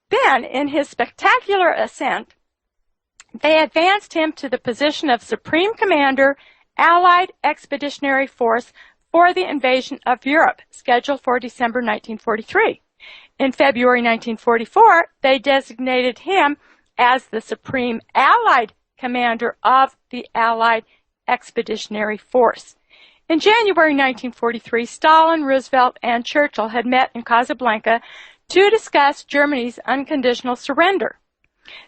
Then, in his spectacular ascent, they advanced him to the position of Supreme Commander, Allied Expeditionary Force for the invasion of Europe, scheduled for December 1943. In February 1944, they designated him as the Supreme Allied Commander of the Allied Expeditionary Force. In January 1943, Stalin, Roosevelt, and Churchill had met in Casablanca to discuss Germany's unconditional surrender.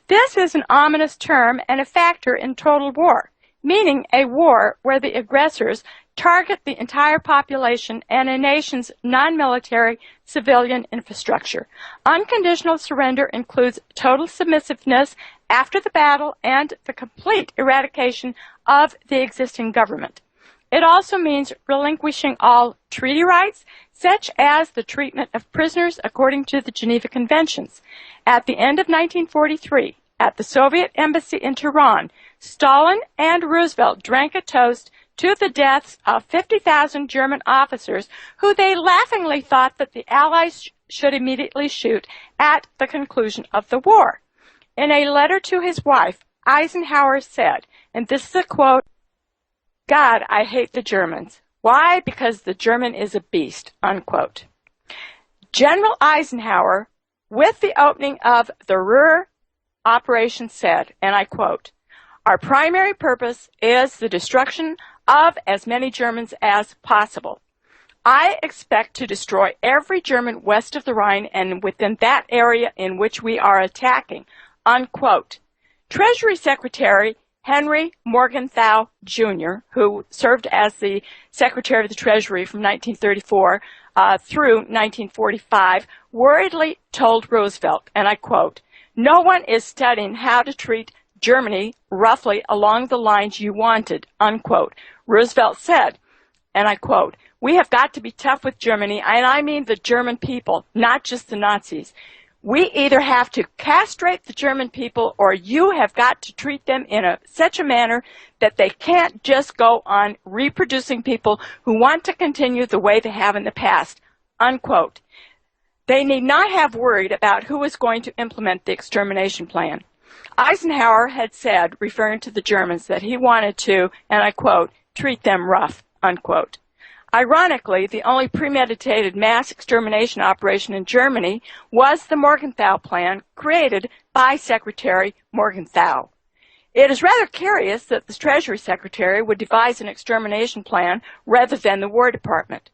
This is an ominous term and a factor in total war, meaning a war where the aggressors target the entire population and a nation's non-military civilian infrastructure. Unconditional surrender includes total submissiveness after the battle and the complete eradication of the existing government. It also means relinquishing all treaty rights, such as the treatment of prisoners according to the Geneva Conventions. At the end of 1943, at the Soviet embassy in Tehran, Stalin and Roosevelt drank a toast to the deaths of 50,000 German officers who they laughingly thought that the Allies should immediately shoot at the conclusion of the war. In a letter to his wife, Eisenhower said, and this is a quote, "God, I hate the Germans. Why? Because the German is a beast," unquote. General Eisenhower, with the opening of the Ruhr operation, said, and I quote, "Our primary purpose is the destruction of as many Germans as possible. I expect to destroy every German west of the Rhine and within that area in which we are attacking," unquote. Treasury Secretary Henry Morgenthau, Jr., who served as the Secretary of the Treasury from 1934 through 1945, worriedly told Roosevelt, and I quote, "No one is studying how to treat Germany roughly along the lines you wanted, unquote. Roosevelt said, and I quote, "We have got to be tough with Germany, and I mean the German people, not just the Nazis. We either have to castrate the German people or you have got to treat them in such a manner that they can't just go on reproducing people who want to continue the way they have in the past," unquote. They need not have worried about who was going to implement the extermination plan. Eisenhower had said, referring to the Germans, that he wanted to, and I quote, "treat them rough," unquote. Ironically, the only premeditated mass extermination operation in Germany was the Morgenthau Plan created by Secretary Morgenthau. It is rather curious that the Treasury Secretary would devise an extermination plan rather than the War Department.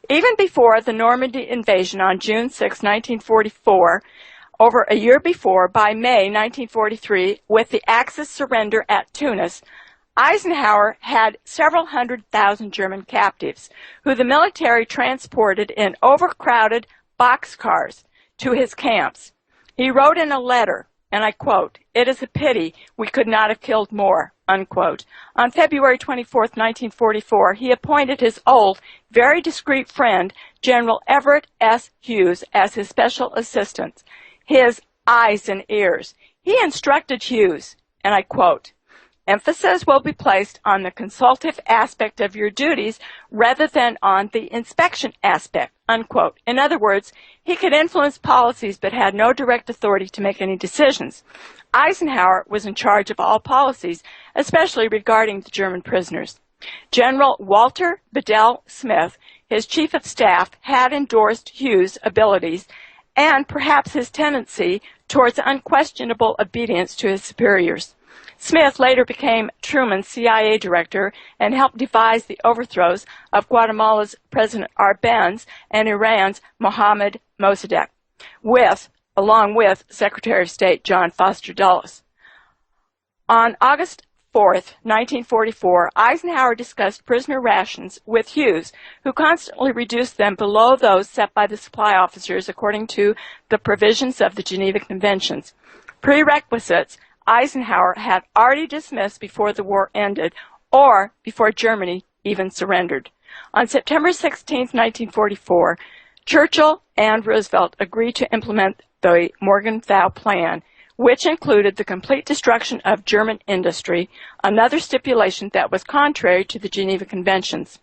Even before the Normandy invasion on June 6, 1944, over a year before, by May 1943, with the Axis surrender at Tunis, Eisenhower had several 100,000 German captives, who the military transported in overcrowded boxcars to his camps. He wrote in a letter, and I quote, "It is a pity we could not have killed more," unquote. On February 24, 1944, he appointed his old, very discreet friend, General Everett S. Hughes, as his special assistant, his eyes and ears. He instructed Hughes, and I quote, "Emphasis will be placed on the consultative aspect of your duties rather than on the inspection aspect," unquote. In other words, he could influence policies but had no direct authority to make any decisions. Eisenhower was in charge of all policies, especially regarding the German prisoners. General Walter Bedell Smith, his chief of staff, had endorsed Hughes' abilities and perhaps his tendency towards unquestionable obedience to his superiors. Smith later became Truman's CIA director and helped devise the overthrows of Guatemala's President Arbenz and Iran's Mohammad Mossadegh, along with Secretary of State John Foster Dulles. On August 4, 1944, Eisenhower discussed prisoner rations with Hughes, who constantly reduced them below those set by the supply officers according to the provisions of the Geneva Conventions. Prerequisites Eisenhower had already dismissed before the war ended or before Germany even surrendered. On September 16, 1944, Churchill and Roosevelt agreed to implement the Morgenthau Plan, which included the complete destruction of German industry, another stipulation that was contrary to the Geneva Conventions.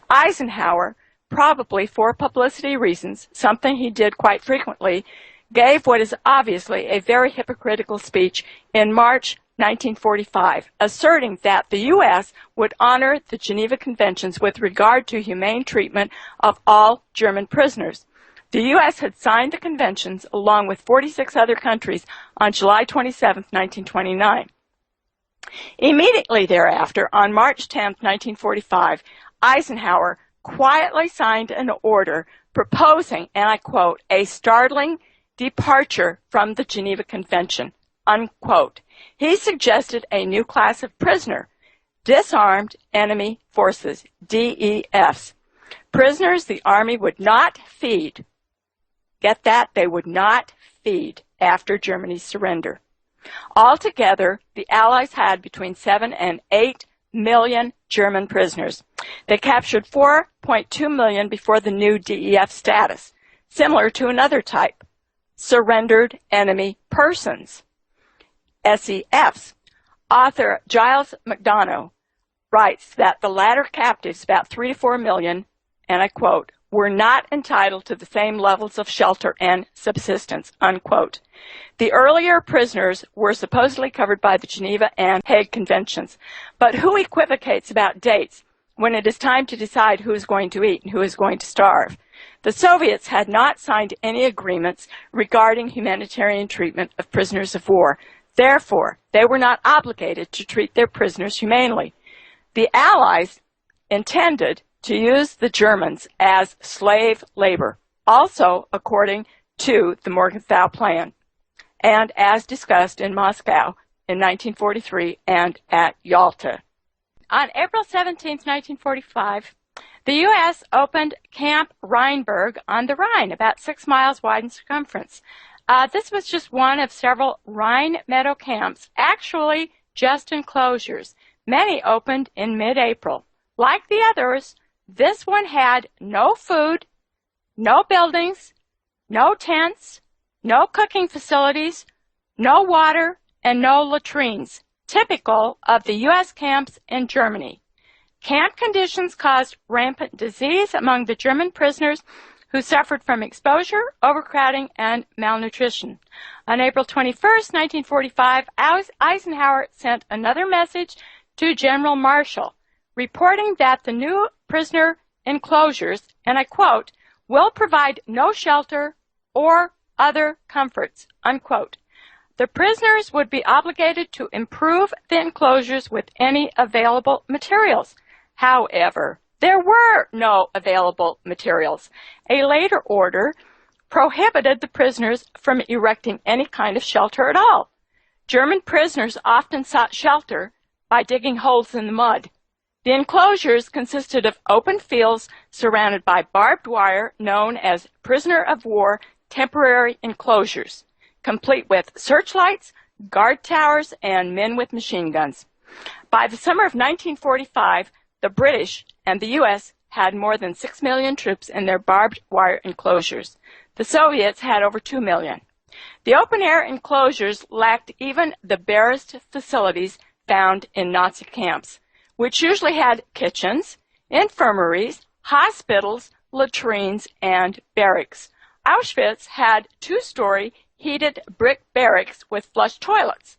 Eisenhower, probably for publicity reasons, something he did quite frequently, gave what is obviously a very hypocritical speech in March 1945, asserting that the U.S. would honor the Geneva Conventions with regard to humane treatment of all German prisoners. The U.S. had signed the conventions along with 46 other countries on July 27, 1929. Immediately thereafter, on March 10, 1945, Eisenhower quietly signed an order proposing, and I quote, "a startling departure from the Geneva Convention," unquote. He suggested a new class of prisoner, disarmed enemy forces, DEFs. Prisoners the Army would not feed. Get that? They would not feed after Germany's surrender. Altogether, the Allies had between 7 and 8 million German prisoners. They captured 4.2 million before the new DEF status, similar to another type, surrendered enemy persons, SEFs. Author Giles McDonough writes that the latter captives, about 3 to 4 million, and I quote, "were not entitled to the same levels of shelter and subsistence," unquote. The earlier prisoners were supposedly covered by the Geneva and Hague Conventions, but who equivocates about dates when it is time to decide who is going to eat and who is going to starve? The Soviets had not signed any agreements regarding humanitarian treatment of prisoners of war. Therefore, they were not obligated to treat their prisoners humanely. The Allies intended to use the Germans as slave labor, also according to the Morgenthau Plan, and as discussed in Moscow in 1943 and at Yalta. On April 17, 1945, the U.S. opened Camp Rheinberg on the Rhine, about 6 miles wide in circumference. This was just one of several Rhine Meadow camps, actually just enclosures. Many opened in mid-April. Like the others, this one had no food, no buildings, no tents, no cooking facilities, no water, and no latrines, typical of the U.S. camps in Germany. Camp conditions caused rampant disease among the German prisoners who suffered from exposure, overcrowding, and malnutrition. On April 21, 1945, Eisenhower sent another message to General Marshall, reporting that the new prisoner enclosures, and I quote, will provide no shelter or other comforts, unquote. The prisoners would be obligated to improve the enclosures with any available materials. However, there were no available materials. A later order prohibited the prisoners from erecting any kind of shelter at all. German prisoners often sought shelter by digging holes in the mud. The enclosures consisted of open fields surrounded by barbed wire known as prisoner of war temporary enclosures, complete with searchlights, guard towers, and men with machine guns. By the summer of 1945, the British and the U.S. had more than 6 million troops in their barbed wire enclosures. The Soviets had over 2 million. The open-air enclosures lacked even the barest facilities found in Nazi camps, which usually had kitchens, infirmaries, hospitals, latrines, and barracks. Auschwitz had 2-story heated brick barracks with flush toilets.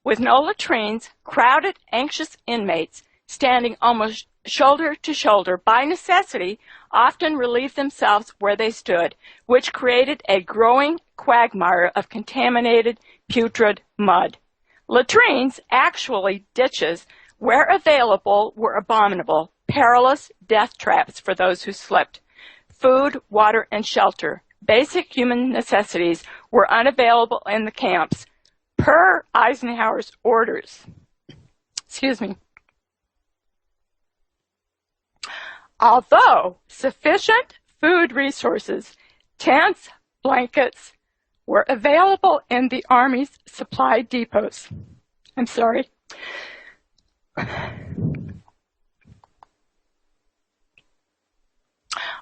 With no latrines, crowded, anxious inmates, standing almost shoulder to shoulder, by necessity, often relieved themselves where they stood, which created a growing quagmire of contaminated, putrid mud. Latrines, actually ditches, where available, were abominable, perilous death traps for those who slipped. Food, water, and shelter, basic human necessities, were unavailable in the camps, per Eisenhower's orders. Excuse me. Although sufficient food resources, tents, blankets, were available in the Army's supply depots. I'm sorry.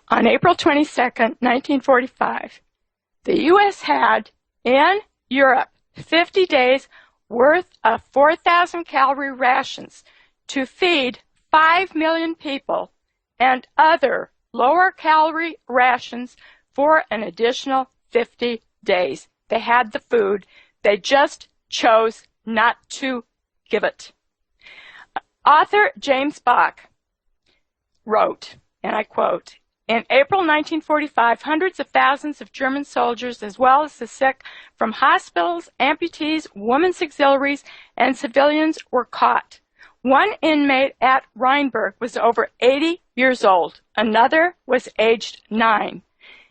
On April 22, 1945, the U.S. had in Europe 50 days worth of 4,000 calorie rations to feed 5 million people and other lower calorie rations for an additional 50 days. They had the food. They just chose not to give it. Author James Bach wrote, and I quote, "In April 1945, hundreds of thousands of German soldiers, as well as the sick from hospitals, amputees, women's auxiliaries, and civilians were caught. One inmate at Rheinberg was over 80 years old. Another was aged 9.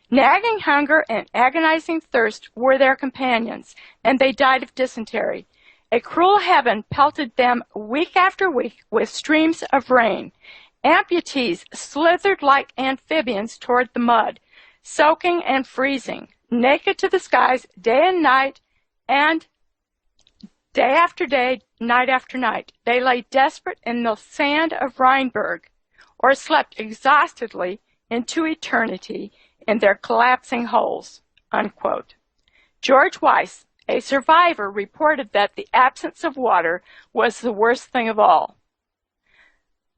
Nagging hunger and agonizing thirst were their companions, and they died of dysentery. A cruel heaven pelted them week after week with streams of rain. Amputees slithered like amphibians toward the mud, soaking and freezing, naked to the skies day and night, and day after day, night after night. They lay desperate in the sand of Rheinberg, or slept exhaustedly into eternity in their collapsing holes," unquote. George Weiss, a survivor, reported that the absence of water was the worst thing of all.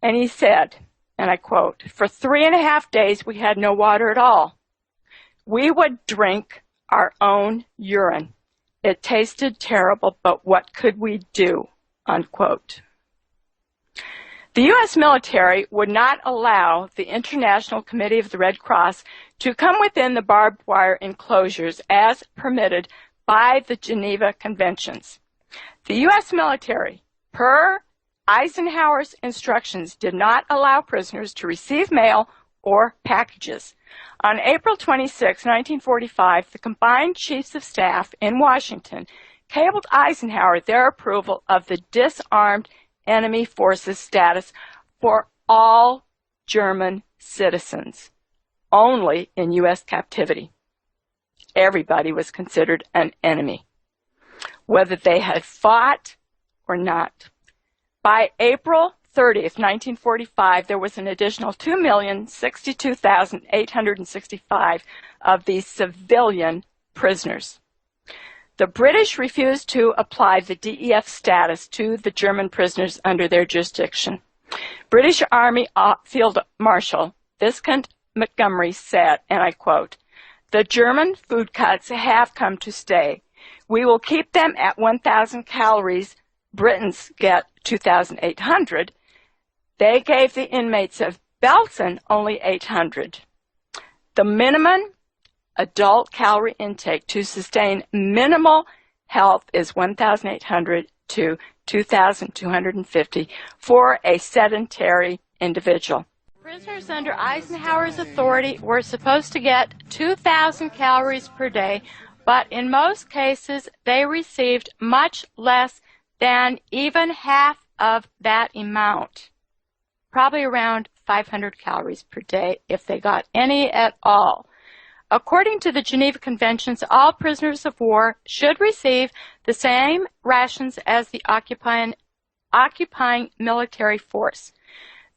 And he said, and I quote, "For 3.5 days we had no water at all. We would drink our own urine. It tasted terrible, but what could we do?" Unquote. The U.S. military would not allow the International Committee of the Red Cross to come within the barbed wire enclosures as permitted by the Geneva Conventions. The U.S. military, per Eisenhower's instructions, did not allow prisoners to receive mail or packages. On April 26, 1945, the combined chiefs of staff in Washington cabled Eisenhower their approval of the disarmed enemy forces status for all German citizens, only in U.S. captivity. everybody was considered an enemy, whether they had fought or not. By April 30th, 1945, there was an additional 2,062,865 of these civilian prisoners. The British refused to apply the DEF status to the German prisoners under their jurisdiction. British Army Field Marshal Viscount Montgomery said, and I quote, "The German food cuts have come to stay. We will keep them at 1,000 calories. Britons get 2,800. They gave the inmates of Belsen only 800. The minimum adult calorie intake to sustain minimal health is 1,800 to 2,250 for a sedentary individual." Prisoners under Eisenhower's authority were supposed to get 2,000 calories per day, but in most cases they received much less than even half of that amount, probably around 500 calories per day if they got any at all. According to the Geneva Conventions, all prisoners of war should receive the same rations as the occupying military force.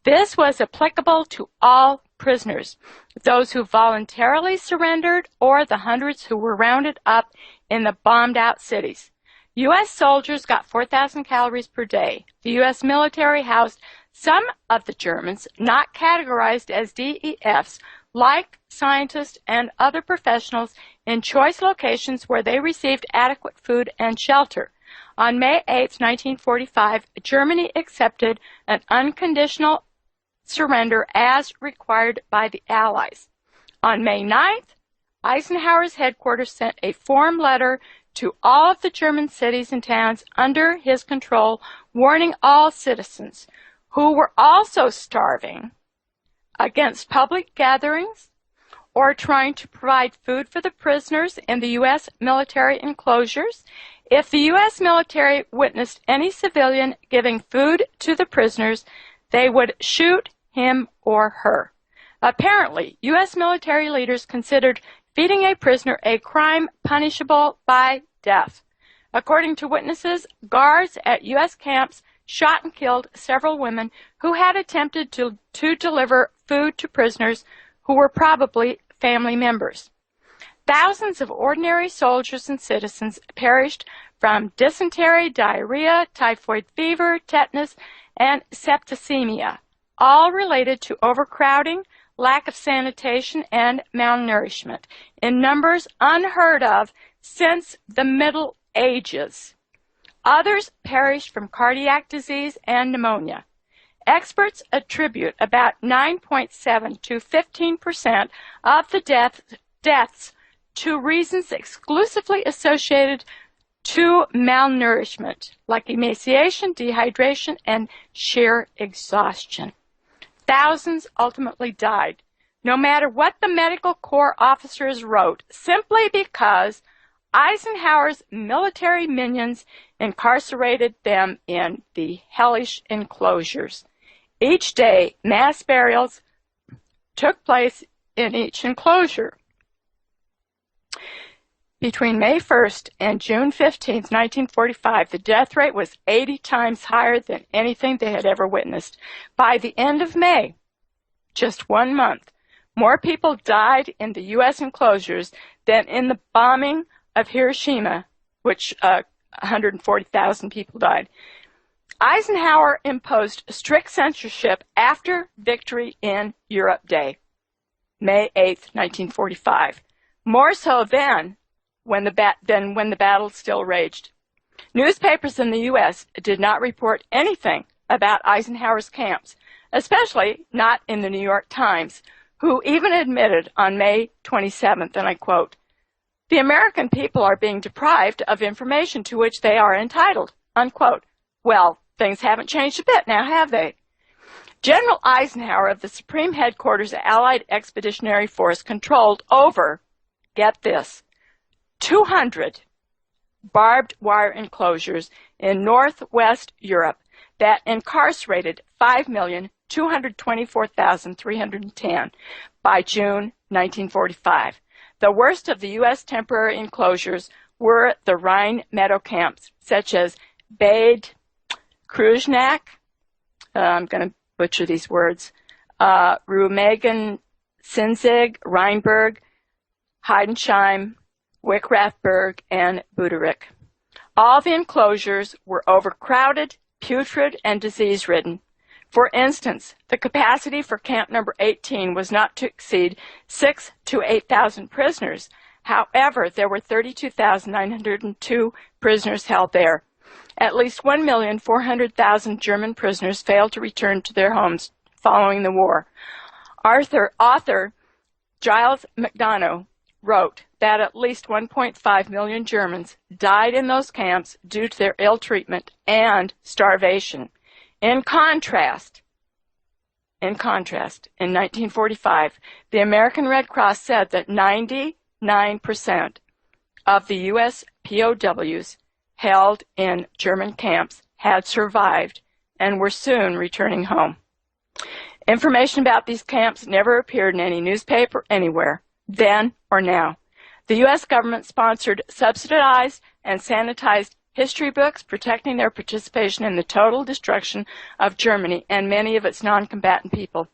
This was applicable to all prisoners, those who voluntarily surrendered or the hundreds who were rounded up in the bombed-out cities. U.S. soldiers got 4,000 calories per day. The U.S. military housed some of the Germans not categorized as DEFs, like scientists and other professionals, in choice locations where they received adequate food and shelter. On May 8, 1945, Germany accepted an unconditional surrender as required by the Allies. On May 9th, Eisenhower's headquarters sent a form letter to all of the German cities and towns under his control, warning all citizens who were also starving against public gatherings or trying to provide food for the prisoners in the U.S. military enclosures. If the U.S. military witnessed any civilian giving food to the prisoners, they would shoot him or her. Apparently, U.S. military leaders considered feeding a prisoner a crime punishable by death. According to witnesses, guards at U.S. camps shot and killed several women who had attempted to deliver food to prisoners who were probably family members. Thousands of ordinary soldiers and citizens perished from dysentery, diarrhea, typhoid fever, tetanus, and septicemia, all related to overcrowding, lack of sanitation, and malnourishment, in numbers unheard of since the Middle Ages. Others perished from cardiac disease and pneumonia. Experts attribute about 9.7 to 15% of the deaths to reasons exclusively associated to malnourishment, like emaciation, dehydration, and sheer exhaustion. Thousands ultimately died, no matter what the medical corps officers wrote, simply because Eisenhower's military minions incarcerated them in the hellish enclosures. Each day, mass burials took place in each enclosure. Between May 1st and June 15th, 1945, the death rate was 80 times higher than anything they had ever witnessed. By the end of May, just 1 month, more people died in the U.S. enclosures than in the bombing of Hiroshima, which 140,000 people died. Eisenhower imposed strict censorship after Victory in Europe Day, May 8th, 1945, more so than when the battle still raged. Newspapers in the U.S. did not report anything about Eisenhower's camps, especially not in the New York Times, who even admitted on May 27th, and I quote, "The American people are being deprived of information to which they are entitled," unquote. Well, things haven't changed a bit now, have they? General Eisenhower of the Supreme Headquarters Allied Expeditionary Force controlled over, get this, 200 barbed wire enclosures in northwest Europe that incarcerated 5,224,310 by June 1945. The worst of the U.S. temporary enclosures were the Rhine meadow camps, such as Bad Kreuznach, I'm going to butcher these words, Remagen, Sinzig, Rheinberg, Heidensheim, Wickrathburg, and Buderich. All the enclosures were overcrowded, putrid, and disease-ridden. For instance, the capacity for camp number 18 was not to exceed 6,000 to 8,000 prisoners. However, there were 32,902 prisoners held there. At least 1,400,000 German prisoners failed to return to their homes following the war. Author Giles McDonough wrote that at least 1.5 million Germans died in those camps due to their ill treatment and starvation. In contrast, in 1945, the American Red Cross said that 99% of the U.S. POWs held in German camps had survived and were soon returning home. Information about these camps never appeared in any newspaper anywhere, then or now. The U.S. government sponsored subsidized and sanitized history books protecting their participation in the total destruction of Germany and many of its non-combatant people.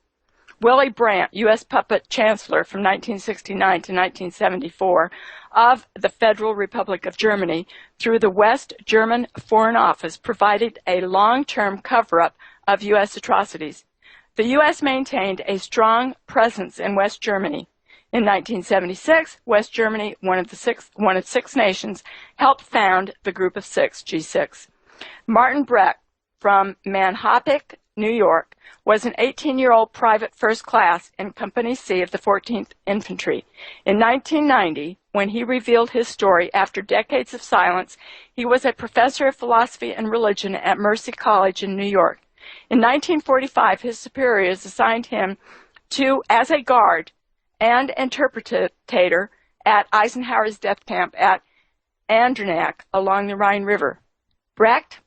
Willy Brandt, U.S. puppet chancellor from 1969 to 1974 of the Federal Republic of Germany, through the West German Foreign Office, provided a long-term cover-up of U.S. atrocities. The U.S. maintained a strong presence in West Germany. In 1976, West Germany, one of six nations, helped found the Group of Six, G6. Martin Brecht from Manhasset, New York, was an 18-year-old private first class in Company C of the 14th Infantry. In 1990, when he revealed his story after decades of silence, he was a professor of philosophy and religion at Mercy College in New York. In 1945, his superiors assigned him as a guard and interpretator at Eisenhower's death camp at Andernach along the Rhine River. Brecht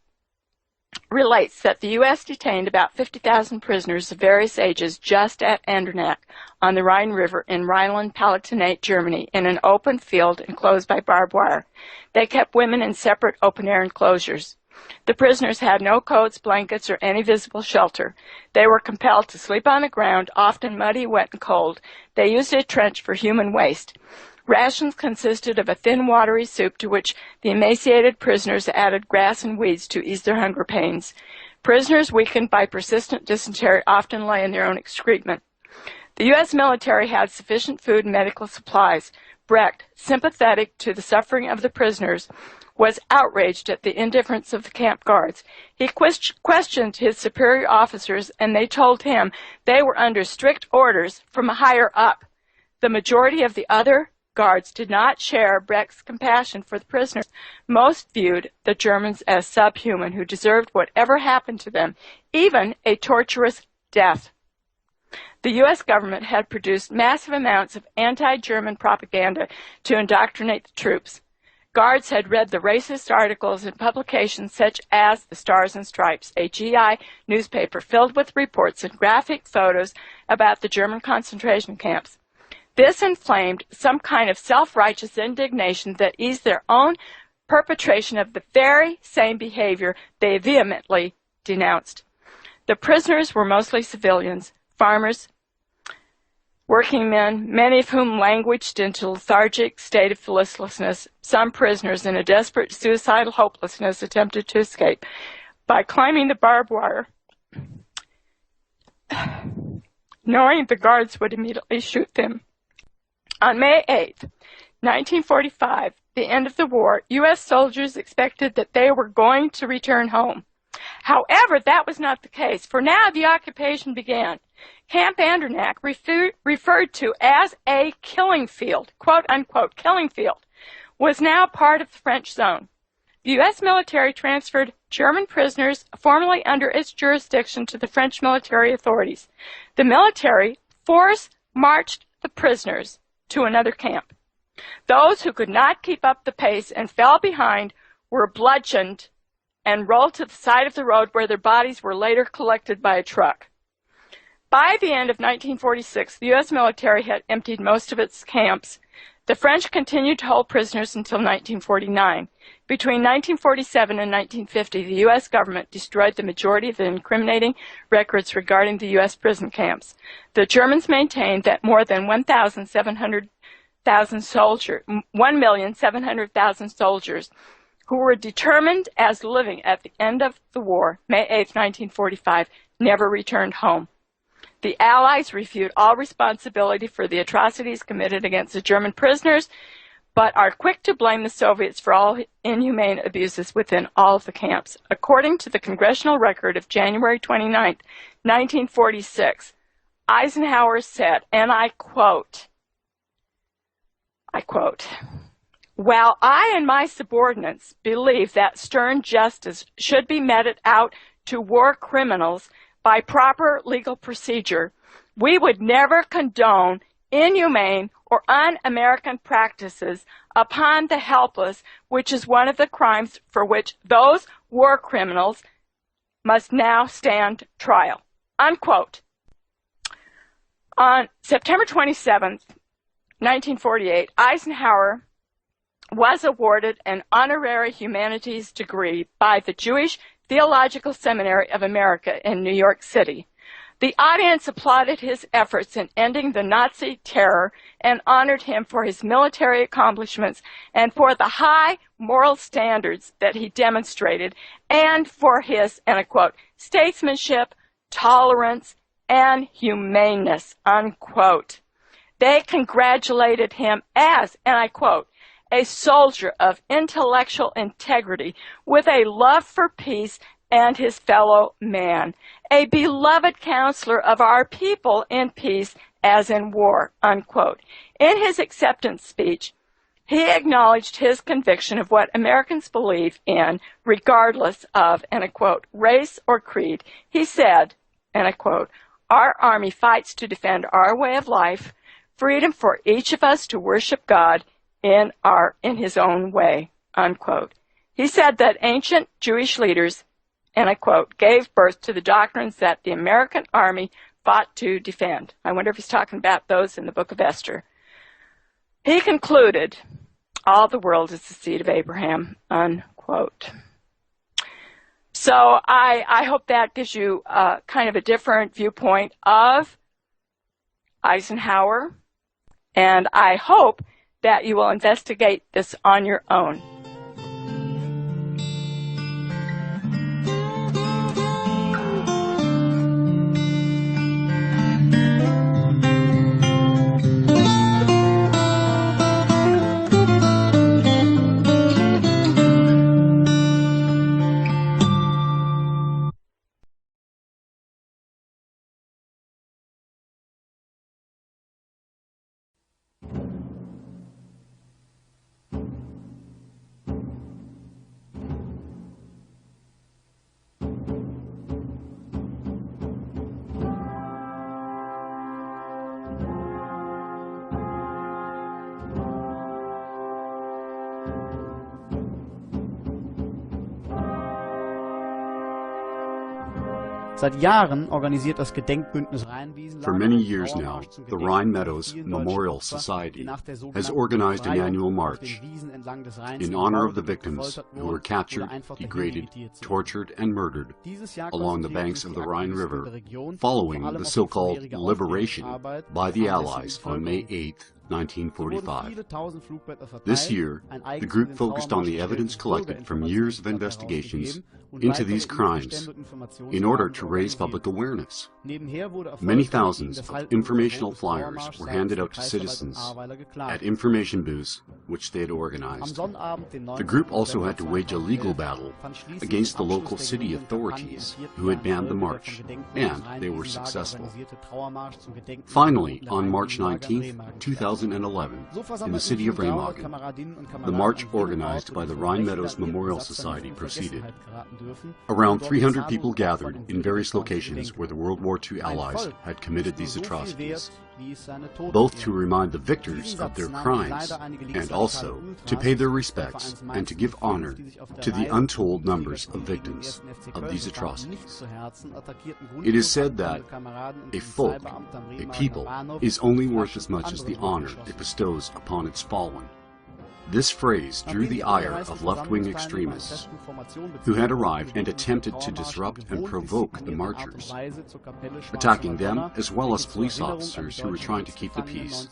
relates that the U.S. detained about 50,000 prisoners of various ages just at Andernach on the Rhine River in Rhineland-Palatinate, Germany, in an open field enclosed by barbed wire. They kept women in separate open-air enclosures. The prisoners had no coats, blankets, or any visible shelter. They were compelled to sleep on the ground, often muddy, wet, and cold. They used a trench for human waste. Rations consisted of a thin, watery soup to which the emaciated prisoners added grass and weeds to ease their hunger pains. Prisoners weakened by persistent dysentery often lay in their own excrement. The U.S. military had sufficient food and medical supplies. Brecht, sympathetic to the suffering of the prisoners, was outraged at the indifference of the camp guards. He questioned his superior officers, and they told him they were under strict orders from higher up. The majority of the other guards did not share Brecht's compassion for the prisoners. Most viewed the Germans as subhuman who deserved whatever happened to them, even a torturous death. The U.S. government had produced massive amounts of anti-German propaganda to indoctrinate the troops. Guards had read the racist articles in publications such as the Stars and Stripes, a GI newspaper filled with reports and graphic photos about the German concentration camps. This inflamed some kind of self-righteous indignation that eased their own perpetration of the very same behavior they vehemently denounced. The prisoners were mostly civilians, farmers, working men, many of whom languished into a lethargic state of listlessness. Some prisoners, in a desperate suicidal hopelessness, attempted to escape by climbing the barbed wire, knowing the guards would immediately shoot them. On May 8, 1945, the end of the war, U.S. soldiers expected that they were going to return home. However, that was not the case, for now the occupation began. Camp Andernach, referred to as a killing field, quote-unquote killing field, was now part of the French zone. The U.S. military transferred German prisoners formerly under its jurisdiction to the French military authorities. The military force-marched the prisoners to another camp. Those who could not keep up the pace and fell behind were bludgeoned and rolled to the side of the road where their bodies were later collected by a truck. By the end of 1946, the U.S. military had emptied most of its camps. The French continued to hold prisoners until 1949. Between 1947 and 1950, the U.S. government destroyed the majority of the incriminating records regarding the U.S. prison camps. The Germans maintained that more than 1,700,000 soldiers who were determined as living at the end of the war, May 8, 1945, never returned home. The Allies reviewed all responsibility for the atrocities committed against the German prisoners, but are quick to blame the Soviets for all inhumane abuses within all of the camps. According to the congressional record of January 29, 1946, Eisenhower said, and I quote, "While I and my subordinates believe that stern justice should be meted out to war criminals by proper legal procedure, we would never condone inhumane or un-American practices upon the helpless, which is one of the crimes for which those war criminals must now stand trial." Unquote. On September 27, 1948, Eisenhower was awarded an honorary humanities degree by the Jewish Theological Seminary of America in New York City. The audience applauded his efforts in ending the Nazi terror and honored him for his military accomplishments and for the high moral standards that he demonstrated and for his, and I quote, statesmanship, tolerance, and humaneness, unquote. They congratulated him as, and I quote, a soldier of intellectual integrity with a love for peace and his fellow man, a beloved counselor of our people in peace as in war, unquote. In his acceptance speech, he acknowledged his conviction of what Americans believe in, regardless of, and I quote, race or creed. He said, and I quote, "Our Army fights to defend our way of life, freedom for each of us to worship God in his own way," unquote. He said that ancient Jewish leaders, and I quote, gave birth to the doctrines that the American Army fought to defend. I wonder if he's talking about those in the book of Esther. He concluded, all the world is the seed of Abraham, unquote. So I hope that gives you kind of a different viewpoint of Eisenhower, and I hope that you will investigate this on your own. Seit Jahren organisiert das Gedenkbündnis Rheinwiesen. For many years now, the Rhine Meadows Memorial Society has organized an annual march in honor of the victims who were captured, degraded, tortured, and murdered along the banks of the Rhine River following the so-called liberation by the Allies on May 8, 1945. This year, the group focused on the evidence collected from years of investigations into these crimes in order to raise public awareness. Many thousands of informational flyers were handed out to citizens at information booths which they had organized. The group also had to wage a legal battle against the local city authorities who had banned the march, and they were successful. Finally, on March 19, 2011, in the city of Remagen, the march organized by the Rhine Meadows Memorial Society proceeded. Around 300 people gathered in various locations where the World War II Allies had committed these atrocities. both to remind the victors of their crimes and also to pay their respects and to give honor to the untold numbers of victims of these atrocities. It is said that a folk, a people, is only worth as much as the honor it bestows upon its fallen. This phrase drew the ire of left-wing extremists who had arrived and attempted to disrupt and provoke the marchers, attacking them as well as police officers who were trying to keep the peace,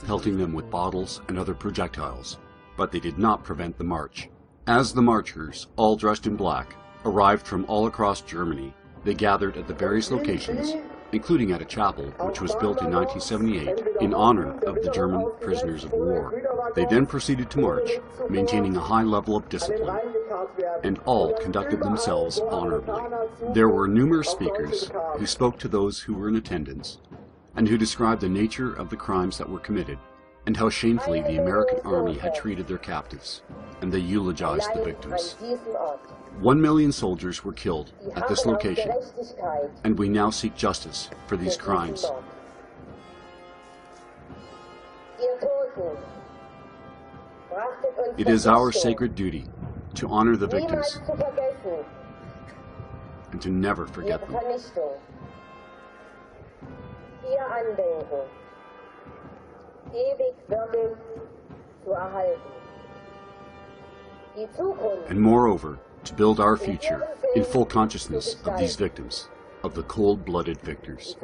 pelting them with bottles and other projectiles, but they did not prevent the march. As the marchers, all dressed in black, arrived from all across Germany, they gathered at the various locations, including at a chapel which was built in 1978 in honor of the German prisoners of war. They then proceeded to march, maintaining a high level of discipline, and all conducted themselves honorably. There were numerous speakers who spoke to those who were in attendance, and who described the nature of the crimes that were committed, and how shamefully the American army had treated their captives, and they eulogized the victims. 1 million soldiers were killed at this location, and we now seek justice for these crimes. It is our sacred duty to honor the victims and to never forget them. And moreover, to build our future in full consciousness of these victims, of the cold-blooded victors.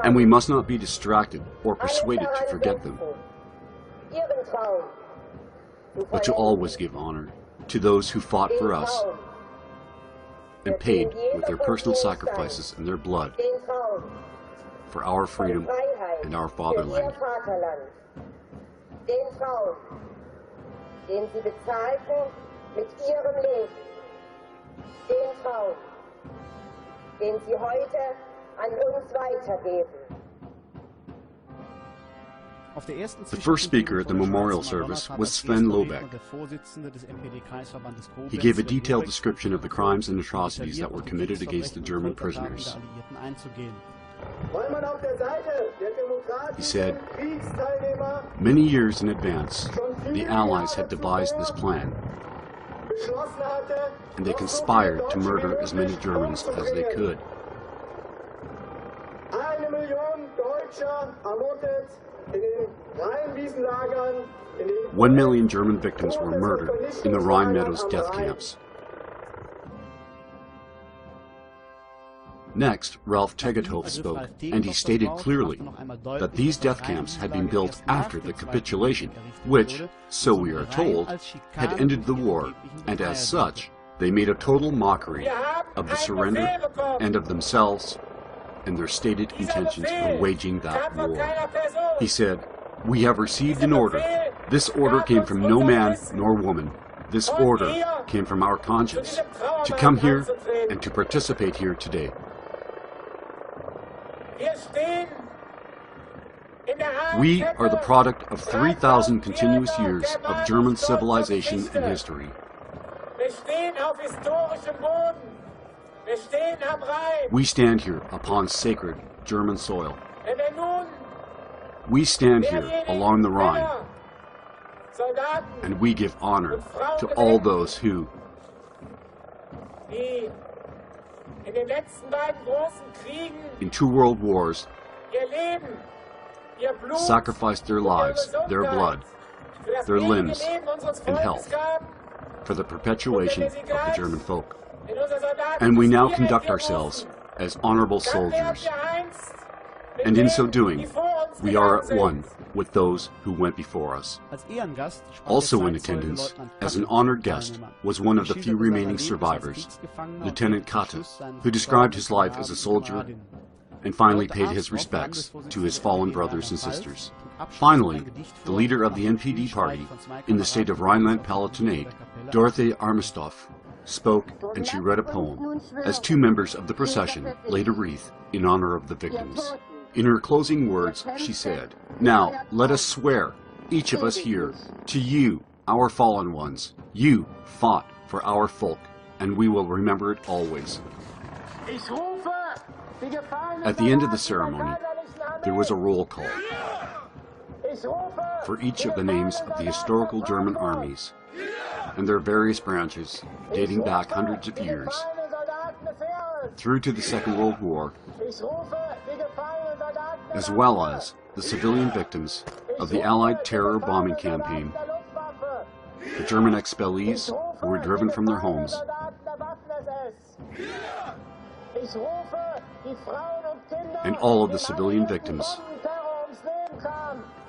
And we must not be distracted or persuaded to forget them, but to always give honor to those who fought for us and paid with their personal sacrifices and their blood for our freedom and our fatherland. Den sie bezahlten mit ihrem Leben, den Traum, den sie heute an uns weitergeben. The first speaker at the memorial service was Sven Lobeck. He gave a detailed description of the crimes and atrocities that were committed against the German prisoners. He said, many years in advance, the Allies had devised this plan, and they conspired to murder as many Germans as they could. 1 million German victims were murdered in the Rhine Meadows death camps. Next, Ralph Tegethoff spoke, and he stated clearly that these death camps had been built after the capitulation, which, so we are told, had ended the war, and as such, they made a total mockery of the surrender and of themselves and their stated intentions for waging that war. He said, "We have received an order. This order came from no man nor woman. This order came from our conscience, to come here and to participate here today." We are the product of 3,000 continuous years of German civilization and history. We stand here upon sacred German soil. We stand here along the Rhine, and we give honor to all those who, in 2 world wars, sacrificed their lives, their blood, their limbs, and health for the perpetuation of the German folk. And we now conduct ourselves as honorable soldiers. And in so doing, we are at one with those who went before us. Also in attendance, as an honored guest, was one of the few remaining survivors, Lieutenant Katte, who described his life as a soldier and finally paid his respects to his fallen brothers and sisters. Finally, the leader of the NPD party in the state of Rhineland-Palatinate, Dorothee Armestoff, spoke, and she read a poem as 2 members of the procession laid a wreath in honor of the victims. In her closing words, she said, "Now, let us swear, each of us here, to you, our fallen ones. You fought for our folk, and we will remember it always." Ich rufe At the end of the ceremony, there was a roll call for each of the names of the historical German armies and their various branches dating back hundreds of years through to the Second World War, as well as the civilian victims of the Allied terror bombing campaign, the German expellees who were driven from their homes, and all of the civilian victims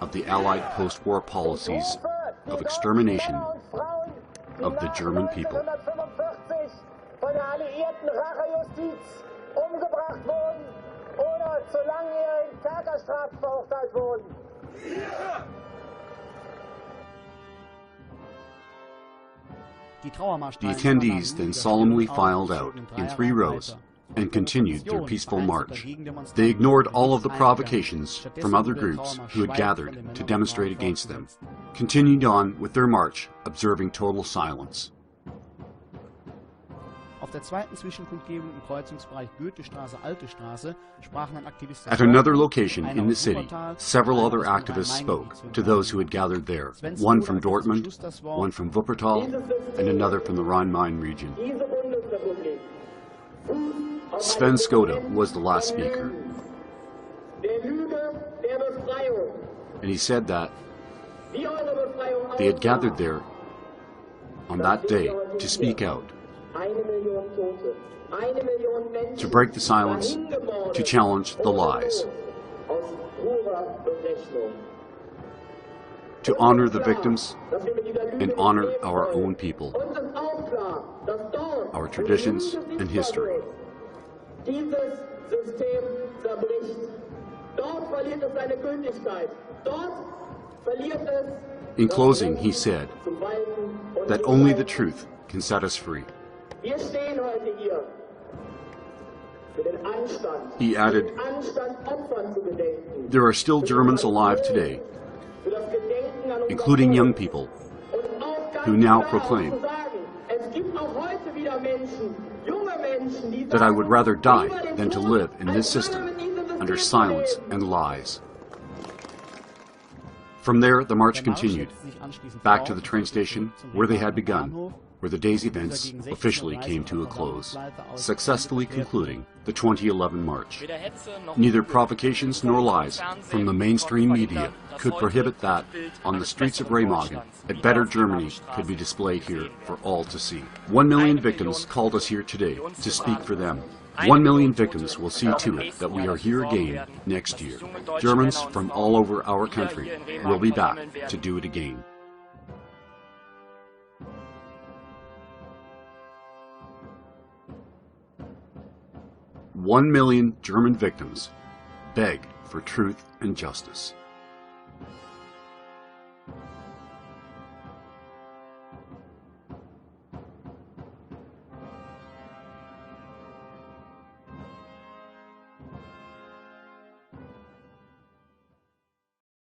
of the Allied post-war policies of extermination of the German people. The attendees then solemnly filed out in 3 rows and continued their peaceful march. They ignored all of the provocations from other groups who had gathered to demonstrate against them, continued on with their march, observing total silence. At another location in the city, several other activists spoke to those who had gathered there, one from Dortmund, one from Wuppertal, and another from the Rhine region. Sven Skoda was the last speaker, and he said that they had gathered there on that day to speak out, to break the silence, to challenge the lies, to honor the victims and honor our own people, our traditions and history. In closing, he said that only the truth can set us free. He added, there are still Germans alive today, including young people, who now proclaim that I would rather die than to live in this system under silence and lies. From there, the march continued, back to the train station where they had begun, where the day's events officially came to a close, successfully concluding the 2011 march. Neither provocations nor lies from the mainstream media could prohibit that on the streets of Remagen, a better Germany could be displayed here for all to see. 1 million victims called us here today to speak for them. 1 million victims will see to it that we are here again next year. Germans from all over our country will be back to do it again. "1 million German victims beg for truth and justice."